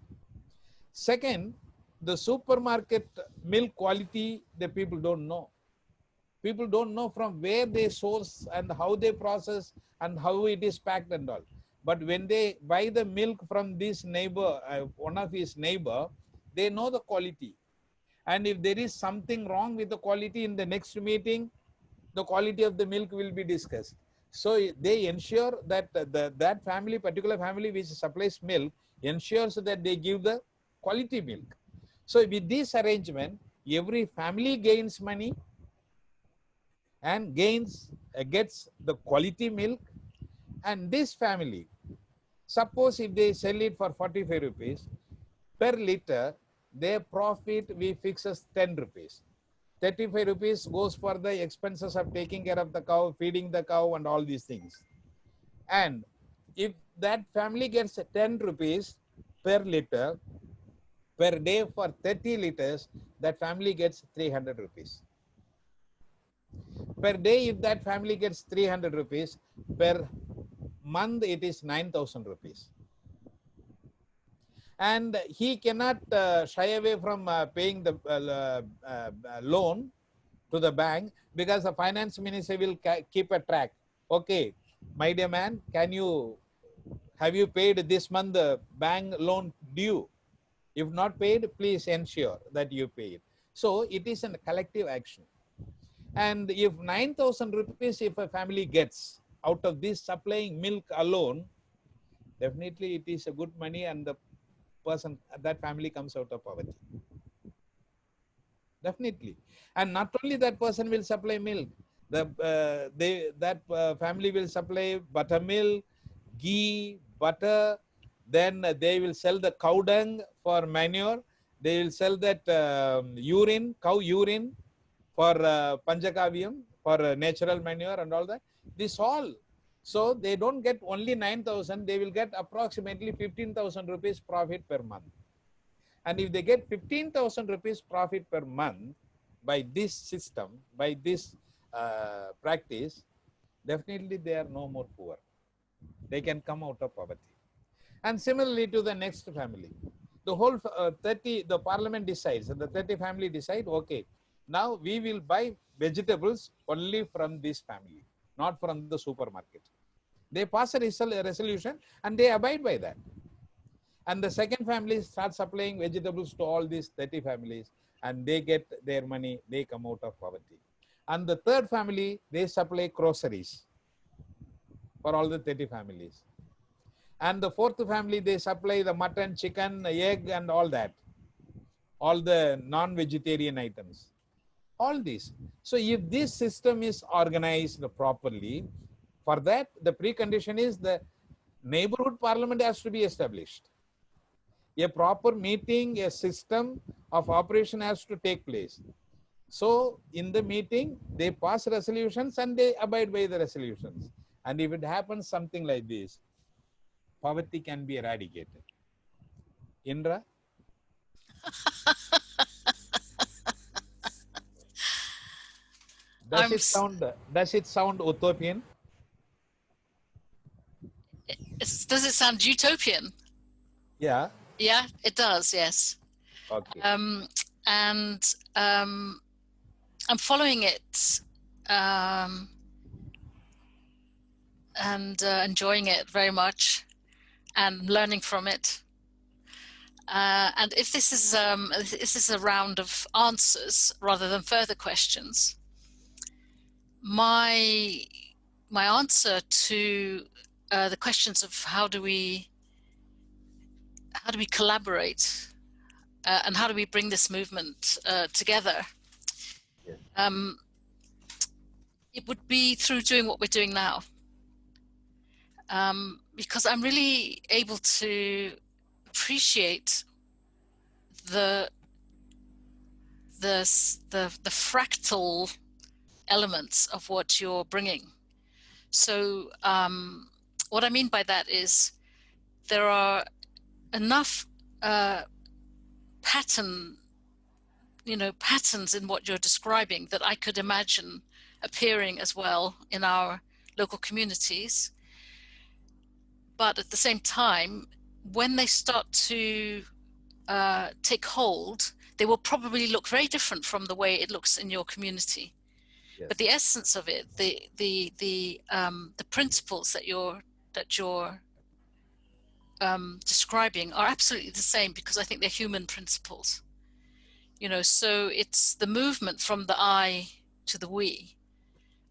Second, the supermarket milk quality, the people don't know. People don't know from where they source and how they process and how it is packed and all. But when they buy the milk from this neighbor, one of his neighbor, they know the quality. And if there is something wrong with the quality, in the next meeting, the quality of the milk will be discussed. So they ensure that that family, particular family which supplies milk, ensures that they give the quality milk. So with this arrangement, every family gains money and gets the quality milk. And this family, suppose if they sell it for 45 rupees per liter, their profit we fix as 10 rupees. 35 rupees goes for the expenses of taking care of the cow, feeding the cow and all these things. And if that family gets 10 rupees per liter per day for 30 liters, that family gets 300 rupees. Per day, if that family gets 300 rupees, per month it is 9,000 rupees. And he cannot shy away from paying the loan to the bank, because the finance minister will keep a track. Okay, my dear man, have you paid this month the bank loan due? If not paid, please ensure that you pay it. So it is a collective action. And if 9,000 rupees if a family gets out of this supplying milk alone, definitely it is a good money, and the person, that family comes out of poverty. Definitely. And not only that person will supply milk, that family will supply buttermilk, ghee, butter, then they will sell the cow dung for manure, they will sell that urine, cow urine for panchakavyam, for natural manure and all that. This all. So they don't get only 9,000, they will get approximately 15,000 rupees profit per month. And if they get 15,000 rupees profit per month by this system, by this practice, definitely they are no more poor. They can come out of poverty. And similarly to the next family, the whole 30, the parliament decides, and the 30 family decide, okay, now we will buy vegetables only from this family, not from the supermarket. They pass a resolution and they abide by that. And the second family starts supplying vegetables to all these 30 families, and they get their money, they come out of poverty. And the third family, they supply groceries for all the 30 families. And the fourth family, they supply the mutton, chicken, egg, and all that, all the non-vegetarian items, all these. So if this system is organized properly, for that, the precondition is the neighborhood parliament has to be established. A proper meeting, a system of operation has to take place. So in the meeting, they pass resolutions and they abide by the resolutions. And if it happens something like this, poverty can be eradicated. Indra? Does it sound utopian? Does it sound utopian? Yeah. Yeah, it does, yes. Okay. And I'm following it and enjoying it very much and learning from it. And if this is a round of answers rather than further questions, my answer to the questions of how do we collaborate and how do we bring this movement together, it would be through doing what we're doing now, because I'm really able to appreciate the fractal elements of what you're bringing. So what I mean by that is there are enough patterns in what you're describing that I could imagine appearing as well in our local communities. But at the same time, when they start to take hold, they will probably look very different from the way it looks in your community. Yes. But the essence of it, the principles that you're describing are absolutely the same, because I think they're human principles. So it's the movement from the I to the we,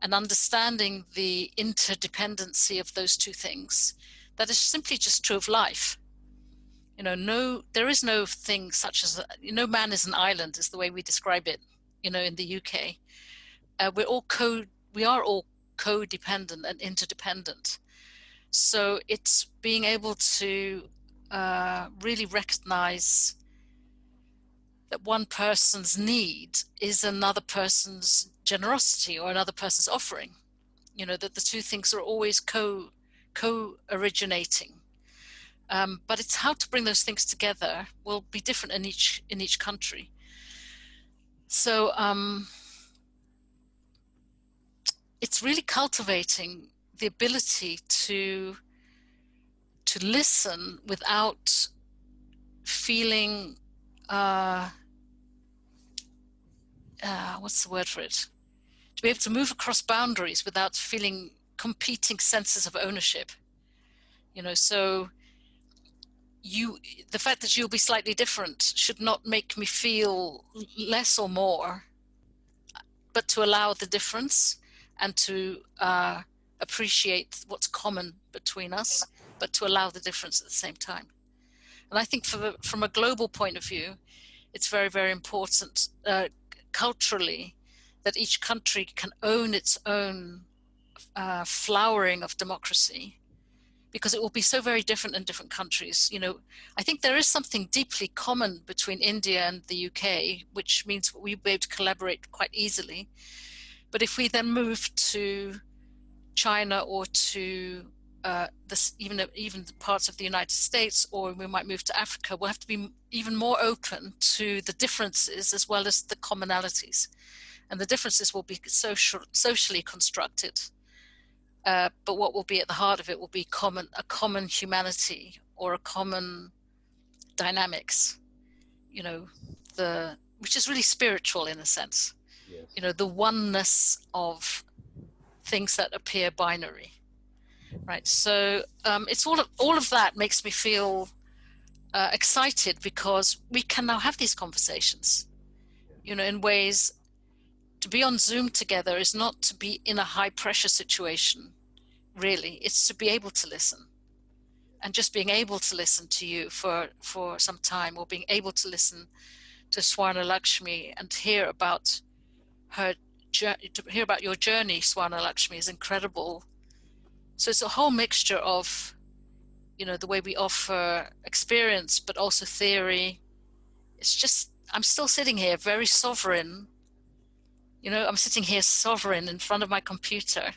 and understanding the interdependency of those two things. That is simply just true of life. There is no thing such as no man is an island, is the way we describe it. In the UK, we are all codependent and interdependent. So it's being able to really recognize that one person's need is another person's generosity or another person's offering. That the two things are always co-originating. But it's how to bring those things together will be different in each country. So it's really cultivating the ability to listen without feeling what's the word for it? To be able to move across boundaries without feeling competing senses of ownership. So the fact that you'll be slightly different should not make me feel less or more, but to allow the difference and to appreciate what's common between us, but to allow the difference at the same time. And I think from a global point of view, it's very, very important culturally that each country can own its own flowering of democracy, because it will be so very different in different countries. You know, I think there is something deeply common between India and the UK, which means we'll be able to collaborate quite easily. But if we then move to China or to even parts of the United States, or we might move to Africa, we'll have to be even more open to the differences as well as the commonalities. And the differences will be socially constructed. But what will be at the heart of it will be a common humanity or a common dynamics, you know, which is really spiritual in a sense. Yes. You know, the oneness of things that appear binary, right? So it's all of that makes me feel excited, because we can now have these conversations, you know, in ways. To be on Zoom together is not to be in a high pressure situation, really. It's to be able to listen, and just being able to listen to you for some time, or being able to listen to Swarnalakshmi and hear about your journey, Swarnalakshmi, is incredible. So it's a whole mixture of, you know, the way we offer experience, but also theory. It's just, I'm still sitting here very sovereign. You know, I'm sitting here sovereign in front of my computer.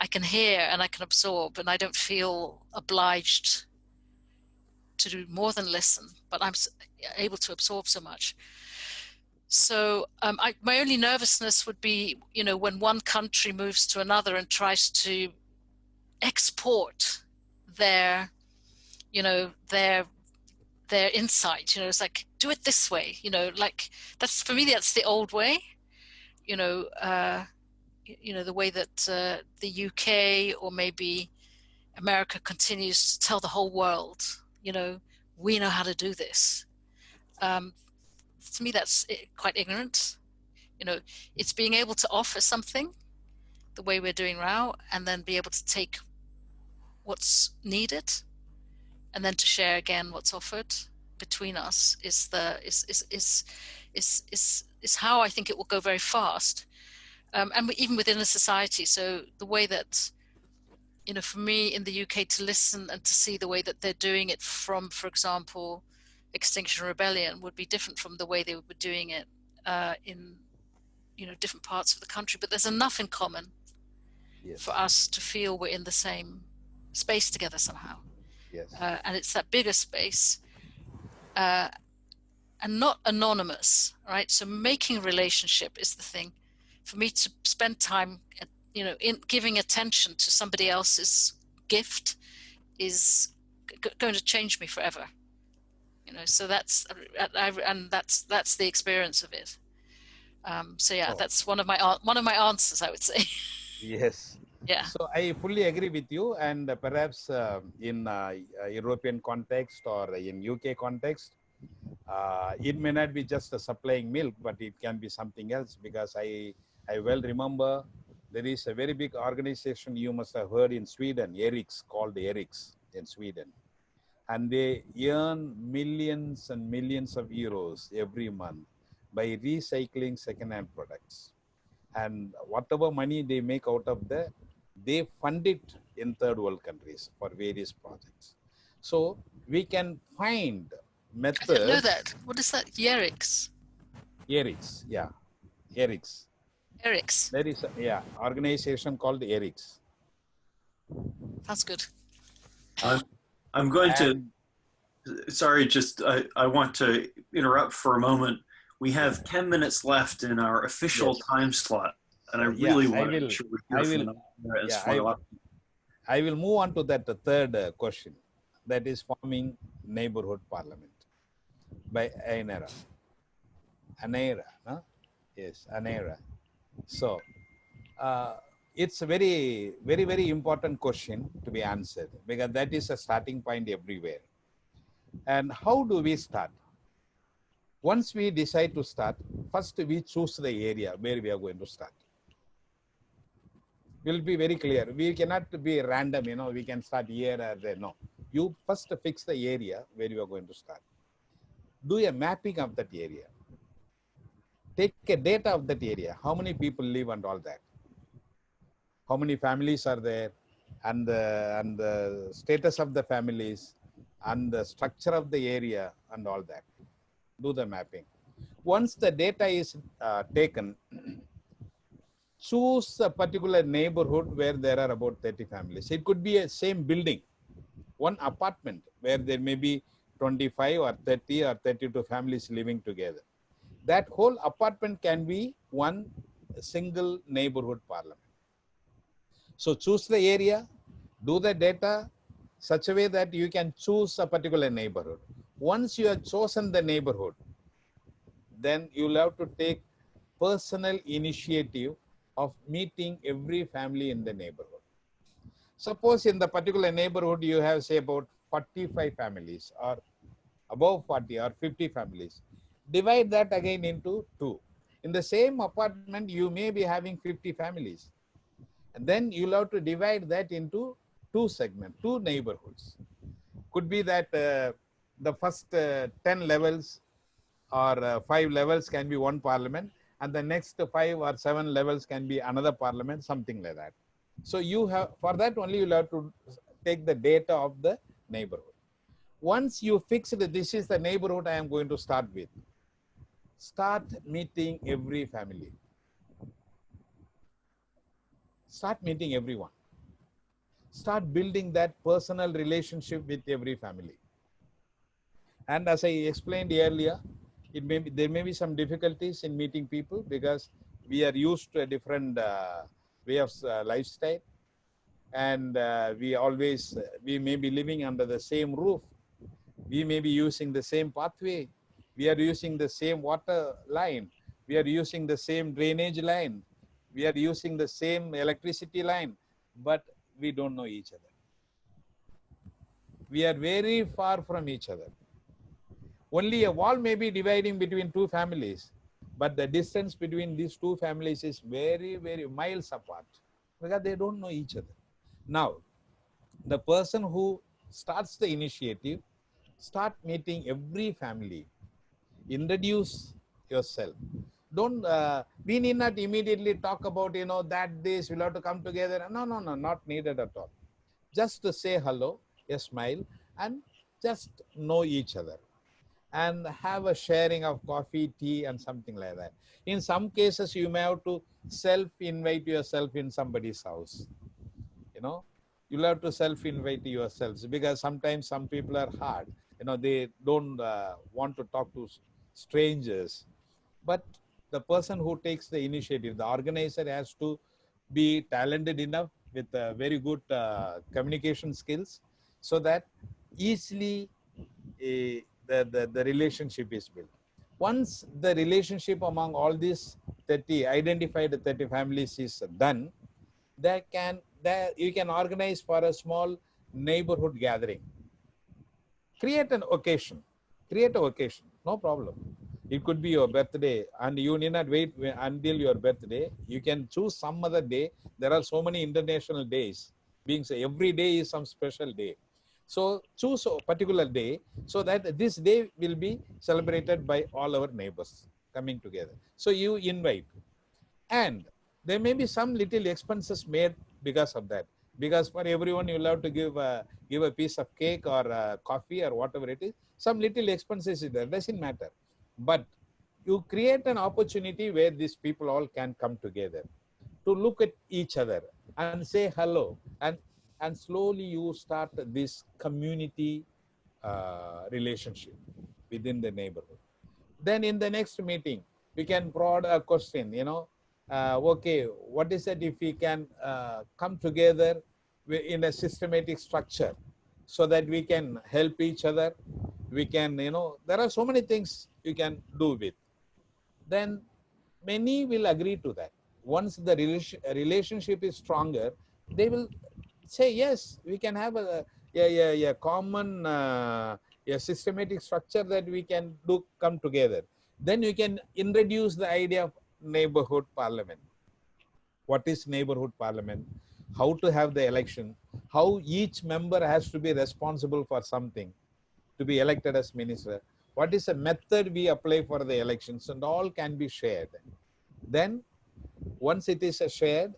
I can hear and I can absorb, and I don't feel obliged to do more than listen, but I'm able to absorb so much. So my only nervousness would be, you know, when one country moves to another and tries to export their, you know, their insight. You know, it's like, do it this way. You know, like that's, for me, that's the old way. You know, the way that the UK or maybe America continues to tell the whole world, you know, we know how to do this. To me, that's quite ignorant. You know, it's being able to offer something the way we're doing now, and then be able to take what's needed, and then to share again what's offered between us is how I think it will go very fast. And even within a society. So the way that, you know, for me in the UK, to listen and to see the way that they're doing it from, for example, Extinction Rebellion would be different from the way they were doing it in, you know, different parts of the country. But there's enough in common for us to feel we're in the same space together somehow. Yes. And it's that bigger space. And not anonymous, right? So making a relationship is the thing. For me to spend time, you know, in giving attention to somebody else's gift is going to change me forever. You know, so that's the experience of it. So yeah, that's one of my answers, I would say. Yes. Yeah. So I fully agree with you, and perhaps in European context or in UK context, it may not be just supplying milk, but it can be something else, because I well remember there is a very big organization you must have heard in Sweden, ERIX, called ERIX in Sweden. And they earn millions and millions of euros every month by recycling second-hand products. And whatever money they make out of that, they fund it in third world countries for various projects. So we can find methods. I didn't know that. What is that? ERIX? ERIX, yeah. ERIX. ERIX. There is a organization called ERIX. That's good. I'm going to, sorry, just I want to interrupt for a moment. We have 10 minutes left in our official time slot, and I really want to make sure we hear from Aneira. I will move on to that third question, that is forming neighborhood parliament by Aneira. Aneira, no? Yes, Aneira. So it's a very, very, very important question to be answered, because that is a starting point everywhere. And how do we start? Once we decide to start, first we choose the area where we are going to start. We'll be very clear. We cannot be random, you know, we can start here or there. No. You first fix the area where you are going to start. Do a mapping of that area. Take a data of that area. How many people live and all that. How many families are there, and the status of the families, and the structure of the area, and all that. Do the mapping. Once the data is taken, choose a particular neighborhood where there are about 30 families. It could be a same building, one apartment where there may be 25 or 30 or 32 families living together. That whole apartment can be one single neighborhood parliament. So choose the area, do the data such a way that you can choose a particular neighborhood. Once you have chosen the neighborhood, then you'll have to take personal initiative of meeting every family in the neighborhood. Suppose in the particular neighborhood you have, say, about 45 families or above 40 or 50 families. Divide that again into two. In the same apartment, you may be having 50 families. And then you'll have to divide that into two segments, two neighborhoods. Could be that the first 10 levels or 5 levels can be one parliament, and the next 5 or 7 levels can be another parliament, something like that. So you have, for that only you'll have to take the data of the neighborhood. Once you fix it, this is the neighborhood I am going to start with. Start meeting every family. Start meeting everyone. Start building that personal relationship with every family. And as I explained earlier, there may be some difficulties in meeting people because we are used to a different way of lifestyle, and we may be living under the same roof. We may be using the same pathway. We are using the same water line. We are using the same drainage line. We are using the same electricity line, but we don't know each other. We are very far from each other. Only a wall may be dividing between two families, but the distance between these two families is very, very miles apart because they don't know each other. Now, the person who starts the initiative, start meeting every family. Introduce yourself. Don't, we need not immediately talk about, that this, we'll have to come together. No, not needed at all. Just to say hello, a smile, and just know each other. And have a sharing of coffee, tea, and something like that. In some cases, you may have to self-invite yourself in somebody's house. You'll have to self-invite yourselves because sometimes some people are hard. They don't want to talk to strangers. But the person who takes the initiative, the organizer, has to be talented enough with very good communication skills so that easily the relationship is built. Once the relationship among all these 30 identified 30 families is done, you can organize for a small neighborhood gathering. Create an occasion. No problem. It could be your birthday, and you need not wait until your birthday. You can choose some other day. There are so many international days. Every day is some special day. So choose a particular day so that this day will be celebrated by all our neighbors coming together. So you invite. And there may be some little expenses made because of that. Because for everyone, you'll have to give a piece of cake or coffee or whatever it is. Some little expenses is there, doesn't matter. But you create an opportunity where these people all can come together to look at each other and say hello. And slowly you start this community relationship within the neighborhood. Then in the next meeting, we can prod a question, okay, what is it if we can come together in a systematic structure so that we can help each other? We can, there are so many things you can do with. Then many will agree to that. Once the relationship is stronger, they will say, yes, we can have a common, a systematic structure that we can come together. Then you can introduce the idea of neighborhood parliament. What is neighborhood parliament? how to have the election, how each member has to be responsible for something to be elected as minister, what is the method we apply for the elections, and all can be shared. Then once it is shared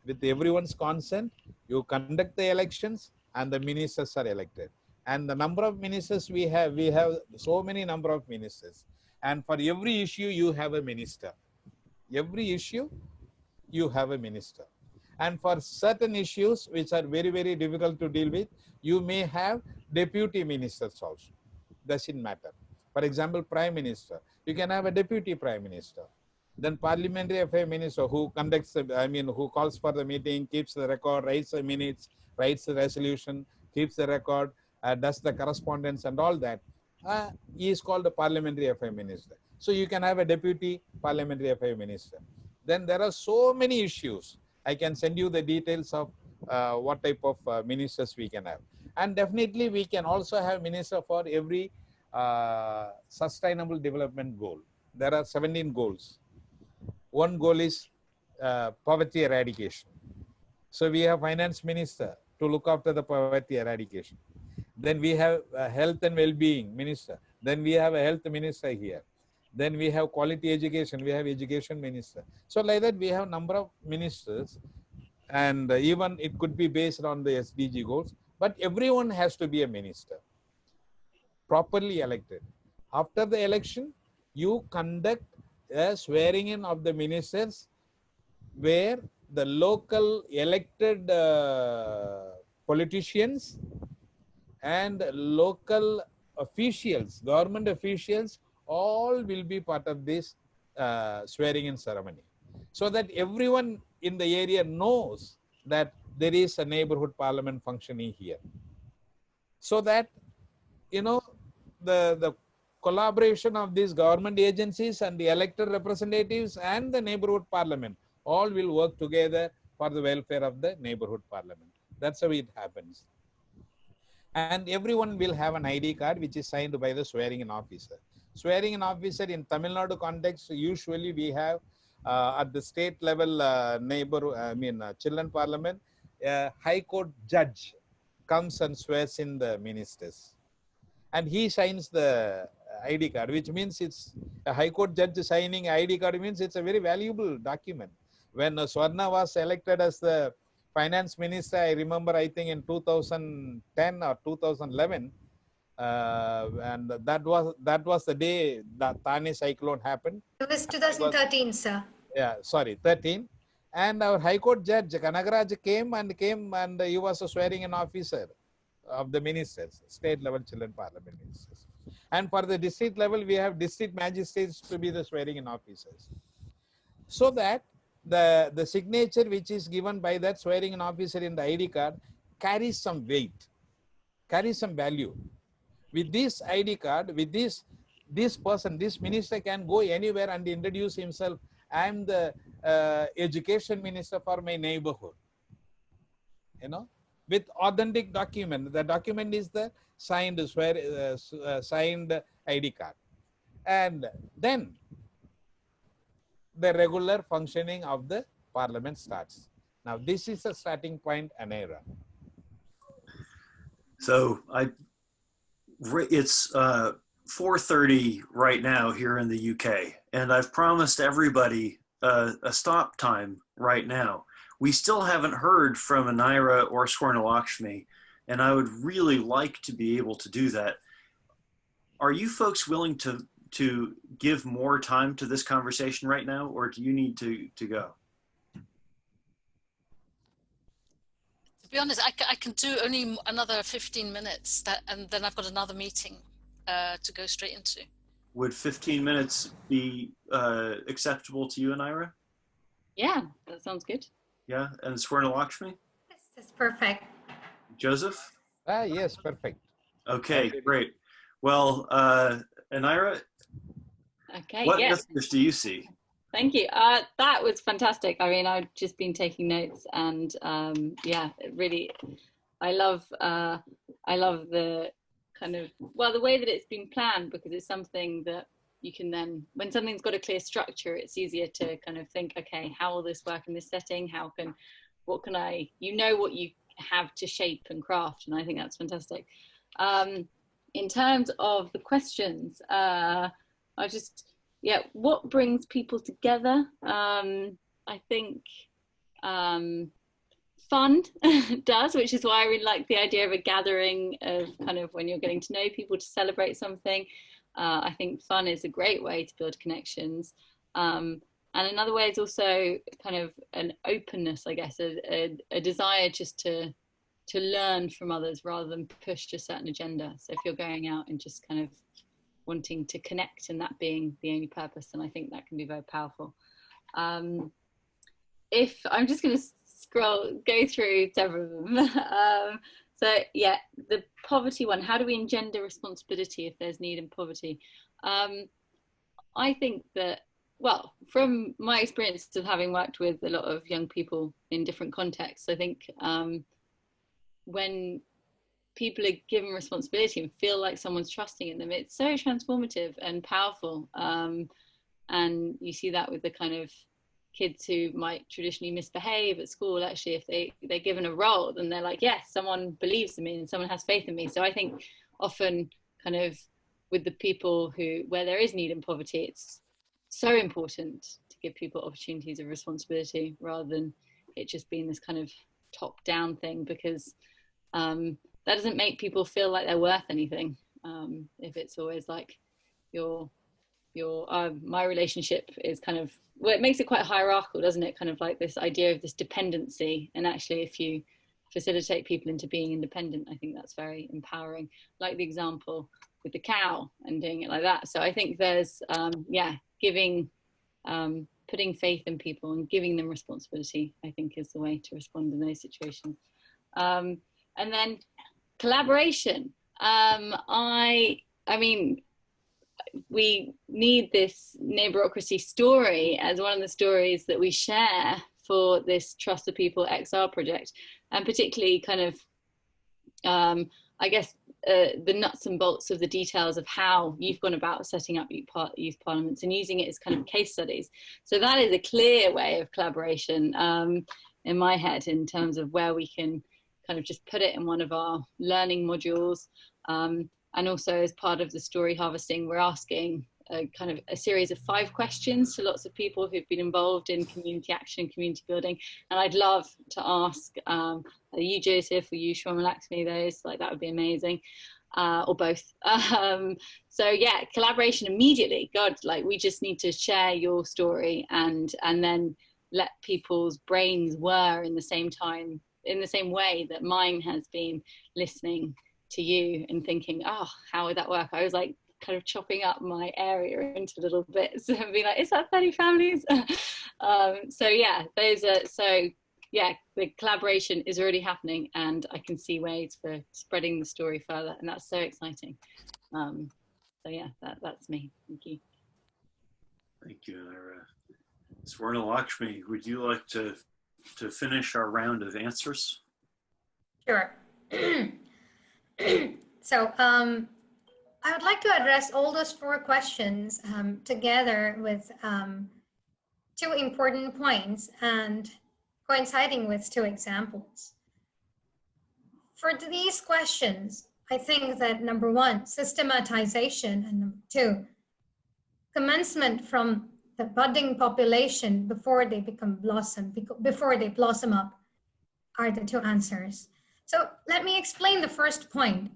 with everyone's consent, you conduct the elections and the ministers are elected. And the number of ministers we have so many number of ministers. And for every issue, you have a minister. Every issue, you have a minister. And for certain issues which are very, very difficult to deal with, you may have deputy ministers also. Doesn't matter. For example, prime minister, you can have a deputy prime minister. Then parliamentary affairs minister who conducts, who calls for the meeting, keeps the record, writes the minutes, writes the resolution, keeps the record, does the correspondence and all that. He is called a parliamentary affairs minister. So you can have a deputy parliamentary affairs minister. Then there are so many issues. I can send you the details of what type of ministers we can have. And definitely we can also have minister for every sustainable development goal. There are 17 goals. One goal is poverty eradication. So we have finance minister to look after the poverty eradication. Then we have a health and well-being minister. Then we have a health minister here. Then we have quality education. We have education minister. So like that, we have number of ministers, and even it could be based on the SDG goals. But everyone has to be a minister, properly elected. After the election, you conduct a swearing in of the ministers, where the local elected politicians and local officials, government officials, all will be part of this swearing in ceremony, so that everyone in the area knows that there is a neighborhood parliament functioning here. So that, the collaboration of these government agencies and the elected representatives and the neighborhood parliament all will work together for the welfare of the neighborhood parliament. That's how it happens. And everyone will have an ID card which is signed by the swearing in officer. Swearing in officer in Tamil Nadu context, usually we have at the state level children parliament, high court judge comes and swears in the ministers. And he signs the ID card, which means it's a high court judge signing ID card means it's a very valuable document. When Swarna was elected as the finance minister, I remember, I think in 2010 or 2011, and that was the day that Thane cyclone happened. It was 2013, sir. Yeah, sorry, 13. And our High Court Judge Kanagaraj came and he was a swearing in officer of the ministers, state level children parliament ministers. And for the district level, we have district magistrates to be the swearing in officers. So that the signature which is given by that swearing in officer in the ID card carries some weight, carries some value. With this ID card, with this person, this minister can go anywhere and introduce himself. I am the education minister for my neighborhood, with authentic document. The document is the signed signed ID card. And then the regular functioning of the parliament starts. Now, this is a starting point, Aneira. So it's 4:30 right now here in the UK, and I've promised everybody a stop time right now. We still haven't heard from Aneira or Swarnalakshmi, and I would really like to be able to do that. Are you folks willing to give more time to this conversation right now, or do you need to go? To be honest, I can do only another 15 minutes, and then I've got another meeting to go straight into. Would 15 minutes be acceptable to you, Aneira? Yeah, that sounds good. Yeah, and Swarnalakshmi? Yes, that's perfect. Joseph? Yes, perfect. Okay, great. Well, Aneira, Okay, what yes. message do you see? Thank you. That was fantastic. I mean, I've just been taking notes, and yeah, really, I love the kind of, well, the way that it's been planned, because it's something that you can then, when something's got a clear structure, it's easier to kind of think, okay, how will this work in this setting? what can I, you know what you have to shape and craft, and I think that's fantastic. In terms of the questions, what brings people together? I think fun does, which is why I really like the idea of a gathering of kind of when you're getting to know people to celebrate something. I think fun is a great way to build connections. And another way is also kind of an openness, I guess, a desire just to learn from others rather than push a certain agenda. So if you're going out and just kind of wanting to connect and that being the only purpose, then I think that can be very powerful. If I'm just going to go through several of them. So yeah, the poverty one, how do we engender responsibility if there's need in poverty? I think that, well, from my experience of having worked with a lot of young people in different contexts, I think when people are given responsibility and feel like someone's trusting in them, it's so transformative and powerful. And you see that with the kind of kids who might traditionally misbehave at school. Actually, if they're given a role, then they're like, yes, someone believes in me and someone has faith in me. So I think often kind of with the people where there is need in poverty, it's so important to give people opportunities of responsibility rather than it just being this kind of top down thing, because that doesn't make people feel like they're worth anything. If it's always like my relationship is kind of, well, it makes it quite hierarchical, doesn't it? Kind of like this idea of this dependency. And actually, if you facilitate people into being independent, I think that's very empowering. Like the example with the cow and doing it like that. So I think there's, giving, putting faith in people and giving them responsibility, I think is the way to respond in those situations. And then collaboration. I mean, we need this Neighborocracy story as one of the stories that we share for this Trust the People XR project, and particularly kind of, I guess, the nuts and bolts of the details of how you've gone about setting up youth parliaments and using it as kind of case studies. So that is a clear way of collaboration in my head, in terms of where we can kind of just put it in one of our learning modules. And also as part of the story harvesting, we're asking kind of a series of 5 questions to lots of people who've been involved in community action, community building. And I'd love to ask you, Joseph, or you, Swarnalakshmi, those, like that would be amazing, or both. So yeah, collaboration immediately. God, like we just need to share your story and then let people's brains whir in the same time, in the same way that mine has been listening to you and thinking, oh, how would that work? I was like kind of chopping up my area into little bits and being like, is that 30 families? So yeah, the collaboration is already happening, and I can see ways for spreading the story further, and that's so exciting. So yeah, that's me. Thank you. Thank you, Aneira. Swarnalakshmi, would you like to finish our round of answers? Sure. So I would like to address all those 4 questions together with 2 important points and coinciding with 2 examples. For these questions, I think that number 1, systematization, and number 2, commencement from the budding population before they blossom up are the 2 answers. So let me explain the first point.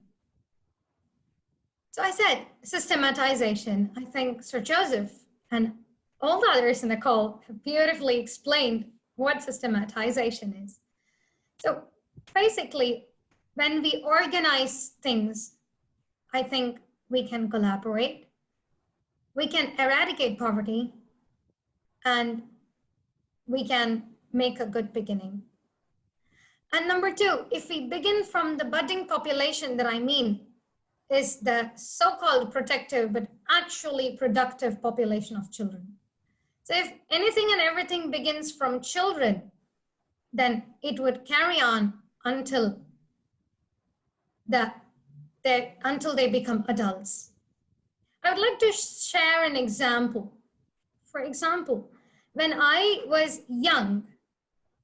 So I said systematization. I think Sir Joseph and all the others in the call have beautifully explained what systematization is. So basically, when we organize things, I think we can collaborate, we can eradicate poverty, and we can make a good beginning. And number 2, if we begin from the budding population, that I mean is the so-called protective but actually productive population of children. So if anything and everything begins from children, then it would carry on until they become adults. I would like to share an example. For example, when I was young,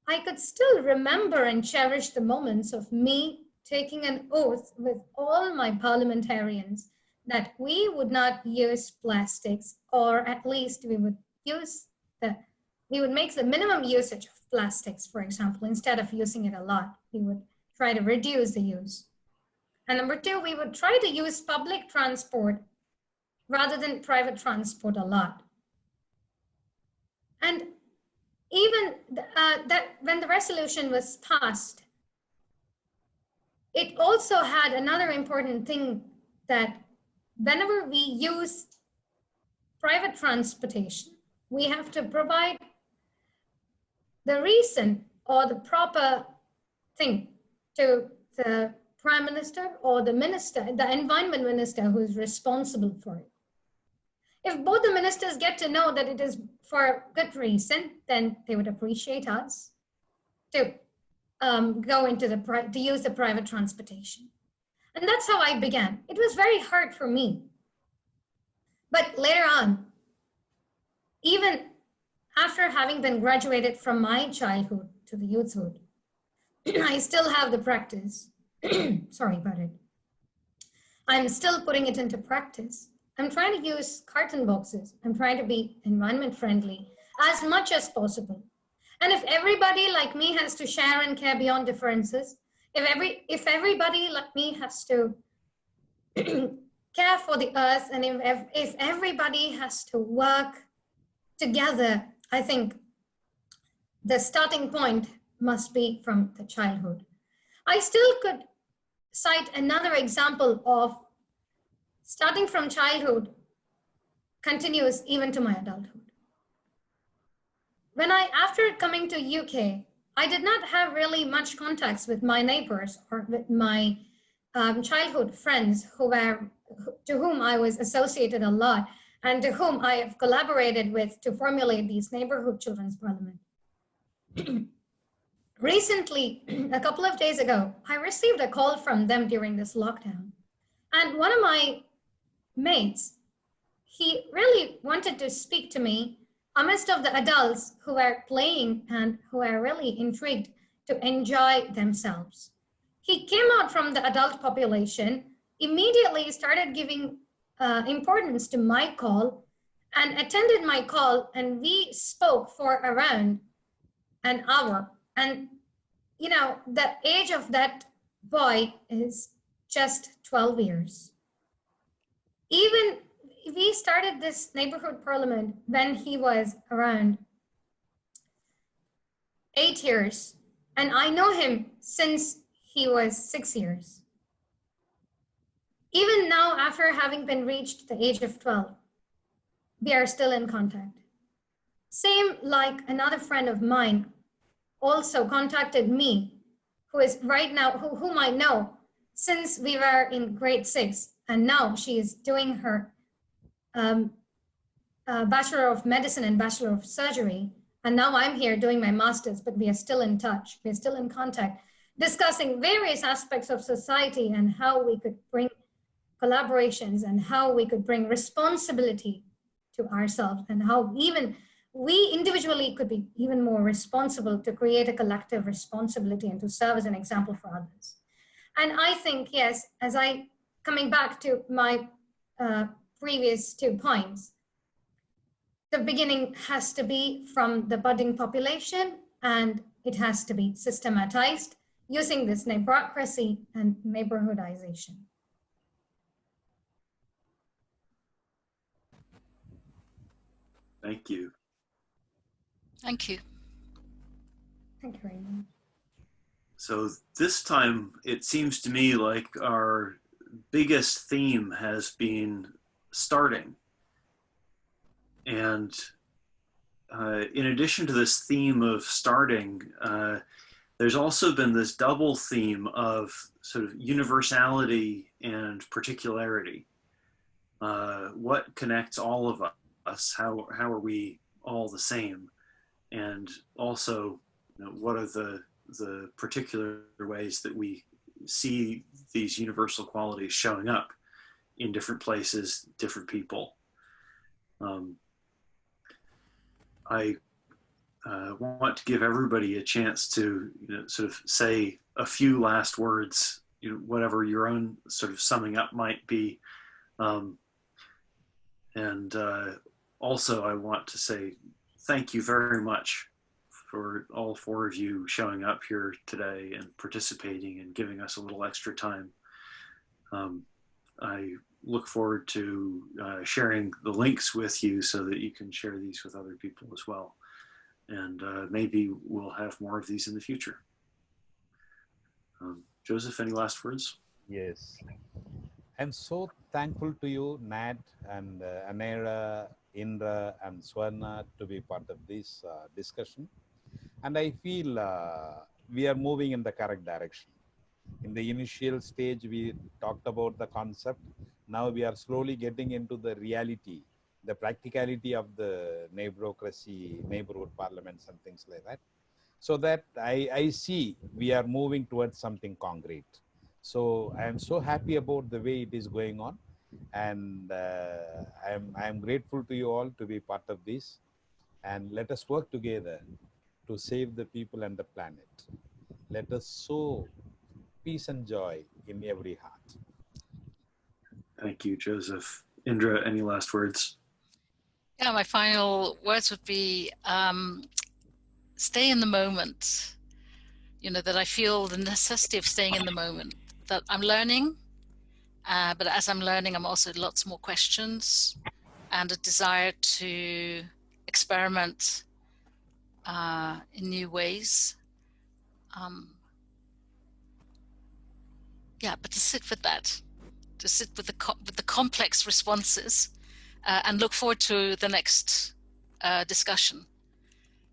I could still remember and cherish the moments of me taking an oath with all my parliamentarians that we would not use plastics, or at least we would make the minimum usage of plastics, for example, instead of using it a lot. We would try to reduce the use. And number two, we would try to use public transport rather than private transport a lot. And even that when the resolution was passed, it also had another important thing, that whenever we use private transportation, we have to provide the reason or the proper thing to the Prime Minister or the Minister, the Environment Minister, who is responsible for it. If both the ministers get to know that it is for a good reason, then they would appreciate us to go into to use the private transportation. And that's how I began. It was very hard for me. But later on, even after having been graduated from my childhood to the youthhood, I still have the practice. Sorry about it. I'm still putting it into practice. I'm trying to use carton boxes. I'm trying to be environment friendly as much as possible. And if everybody like me has to share and care beyond differences, if everybody like me has to care for the earth, and if everybody has to work together, I think the starting point must be from the childhood. I still could cite another example of starting from childhood continues even to my adulthood. After coming to UK, I did not have really much contacts with my neighbors or with my childhood friends to whom I was associated a lot and to whom I have collaborated with to formulate these neighborhood children's parliament. Recently, a couple of days ago, I received a call from them during this lockdown. And one of my mates, he really wanted to speak to me amidst of the adults who were playing and who were really intrigued to enjoy themselves. He came out from the adult population, immediately started giving importance to my call and attended my call, and we spoke for around an hour. And you know, the age of that boy is just 12 years. Even we started this neighborhood parliament when he was around 8 years, and I know him since he was 6 years. Even now, after having been reached the age of 12, we are still in contact. Same like another friend of mine also contacted me, who is right now, whom I know since we were in grade 6, and now she is doing her Bachelor of Medicine and Bachelor of Surgery. And now I'm here doing my master's, but we are still in touch. We're still in contact, discussing various aspects of society and how we could bring collaborations and how we could bring responsibility to ourselves, and how even we individually could be even more responsible to create a collective responsibility and to serve as an example for others. And I think, yes, coming back to my previous 2 points, the beginning has to be from the budding population, and it has to be systematized using this neighborocracy and neighborhoodization. Thank you. Thank you. Thank you very much. So this time, it seems to me like our biggest theme has been starting. And in addition to this theme of starting, there's also been this double theme of sort of universality and particularity. What connects all of us? How are we all the same? And also, you know, what are the particular ways that we see these universal qualities showing up in different places, different people? I want to give everybody a chance to sort of say a few last words, whatever your own sort of summing up might be. And also I want to say thank you very much for all 4 of you showing up here today and participating and giving us a little extra time. I look forward to sharing the links with you so that you can share these with other people as well. And maybe we'll have more of these in the future. Joseph, any last words? Yes. I'm so thankful to you, Nat and Aneira, Indra, and Swarna to be part of this discussion. And I feel we are moving in the correct direction. In the initial stage, we talked about the concept. Now we are slowly getting into the reality, the practicality of the neighborocracy, neighborhood parliaments and things like that. So that I see we are moving towards something concrete. So I am so happy about the way it is going on. And I am grateful to you all to be part of this. And let us work together to save the people and the planet. Let us sow peace and joy in every heart. Thank you, Joseph. Indra, any last words? Yeah, my final words would be stay in the moment. That I feel the necessity of staying in the moment, that I'm learning, but as I'm learning, I'm also lots more questions and a desire to experiment in new ways. Yeah, but to sit with that, to sit with the complex responses, and look forward to the next discussion.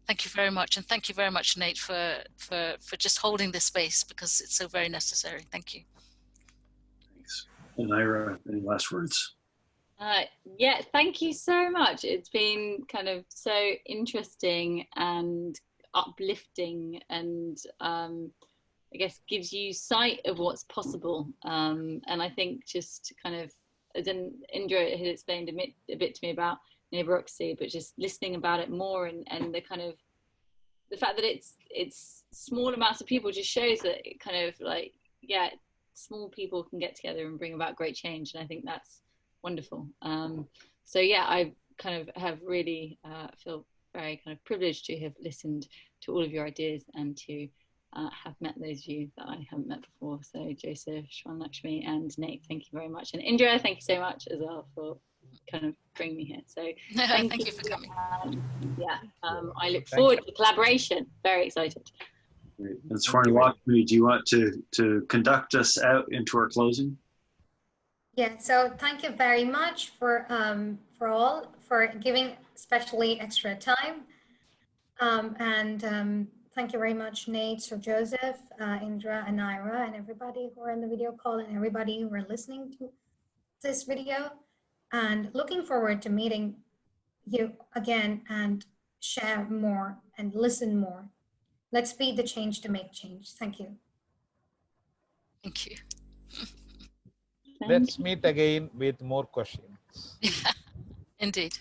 Thank you very much, and thank you very much, Nate, for just holding this space, because it's so very necessary. Thank you. Thanks. Aneira, any last words? Yeah, thank you so much. It's been kind of so interesting and uplifting, and I guess gives you sight of what's possible. And I think just kind of, as Indra had explained a bit to me about Neighborocracy, but just listening about it more, and the kind of the fact that it's small amounts of people just shows that it kind of like, yeah, small people can get together and bring about great change, and I think that's wonderful. So yeah, I kind of have really feel very kind of privileged to have listened to all of your ideas and to have met those of you that I haven't met before. So Joseph, Swarnalakshmi, and Nate, thank you very much, and Indra, thank you so much as well for kind of bringing me here. So thank you for coming. Yeah, I look forward to collaboration. Very excited. Great. And Swarnalakshmi, do you want to conduct us out into our closing? Yeah, so thank you very much for all, for giving especially extra time. Thank you very much, Nate, Sir Joseph, Indra, Aneira, and everybody who are in the video call, and everybody who are listening to this video. And looking forward to meeting you again and share more and listen more. Let's be the change to make change. Thank you. Thank you. Let's meet again with more questions. Indeed.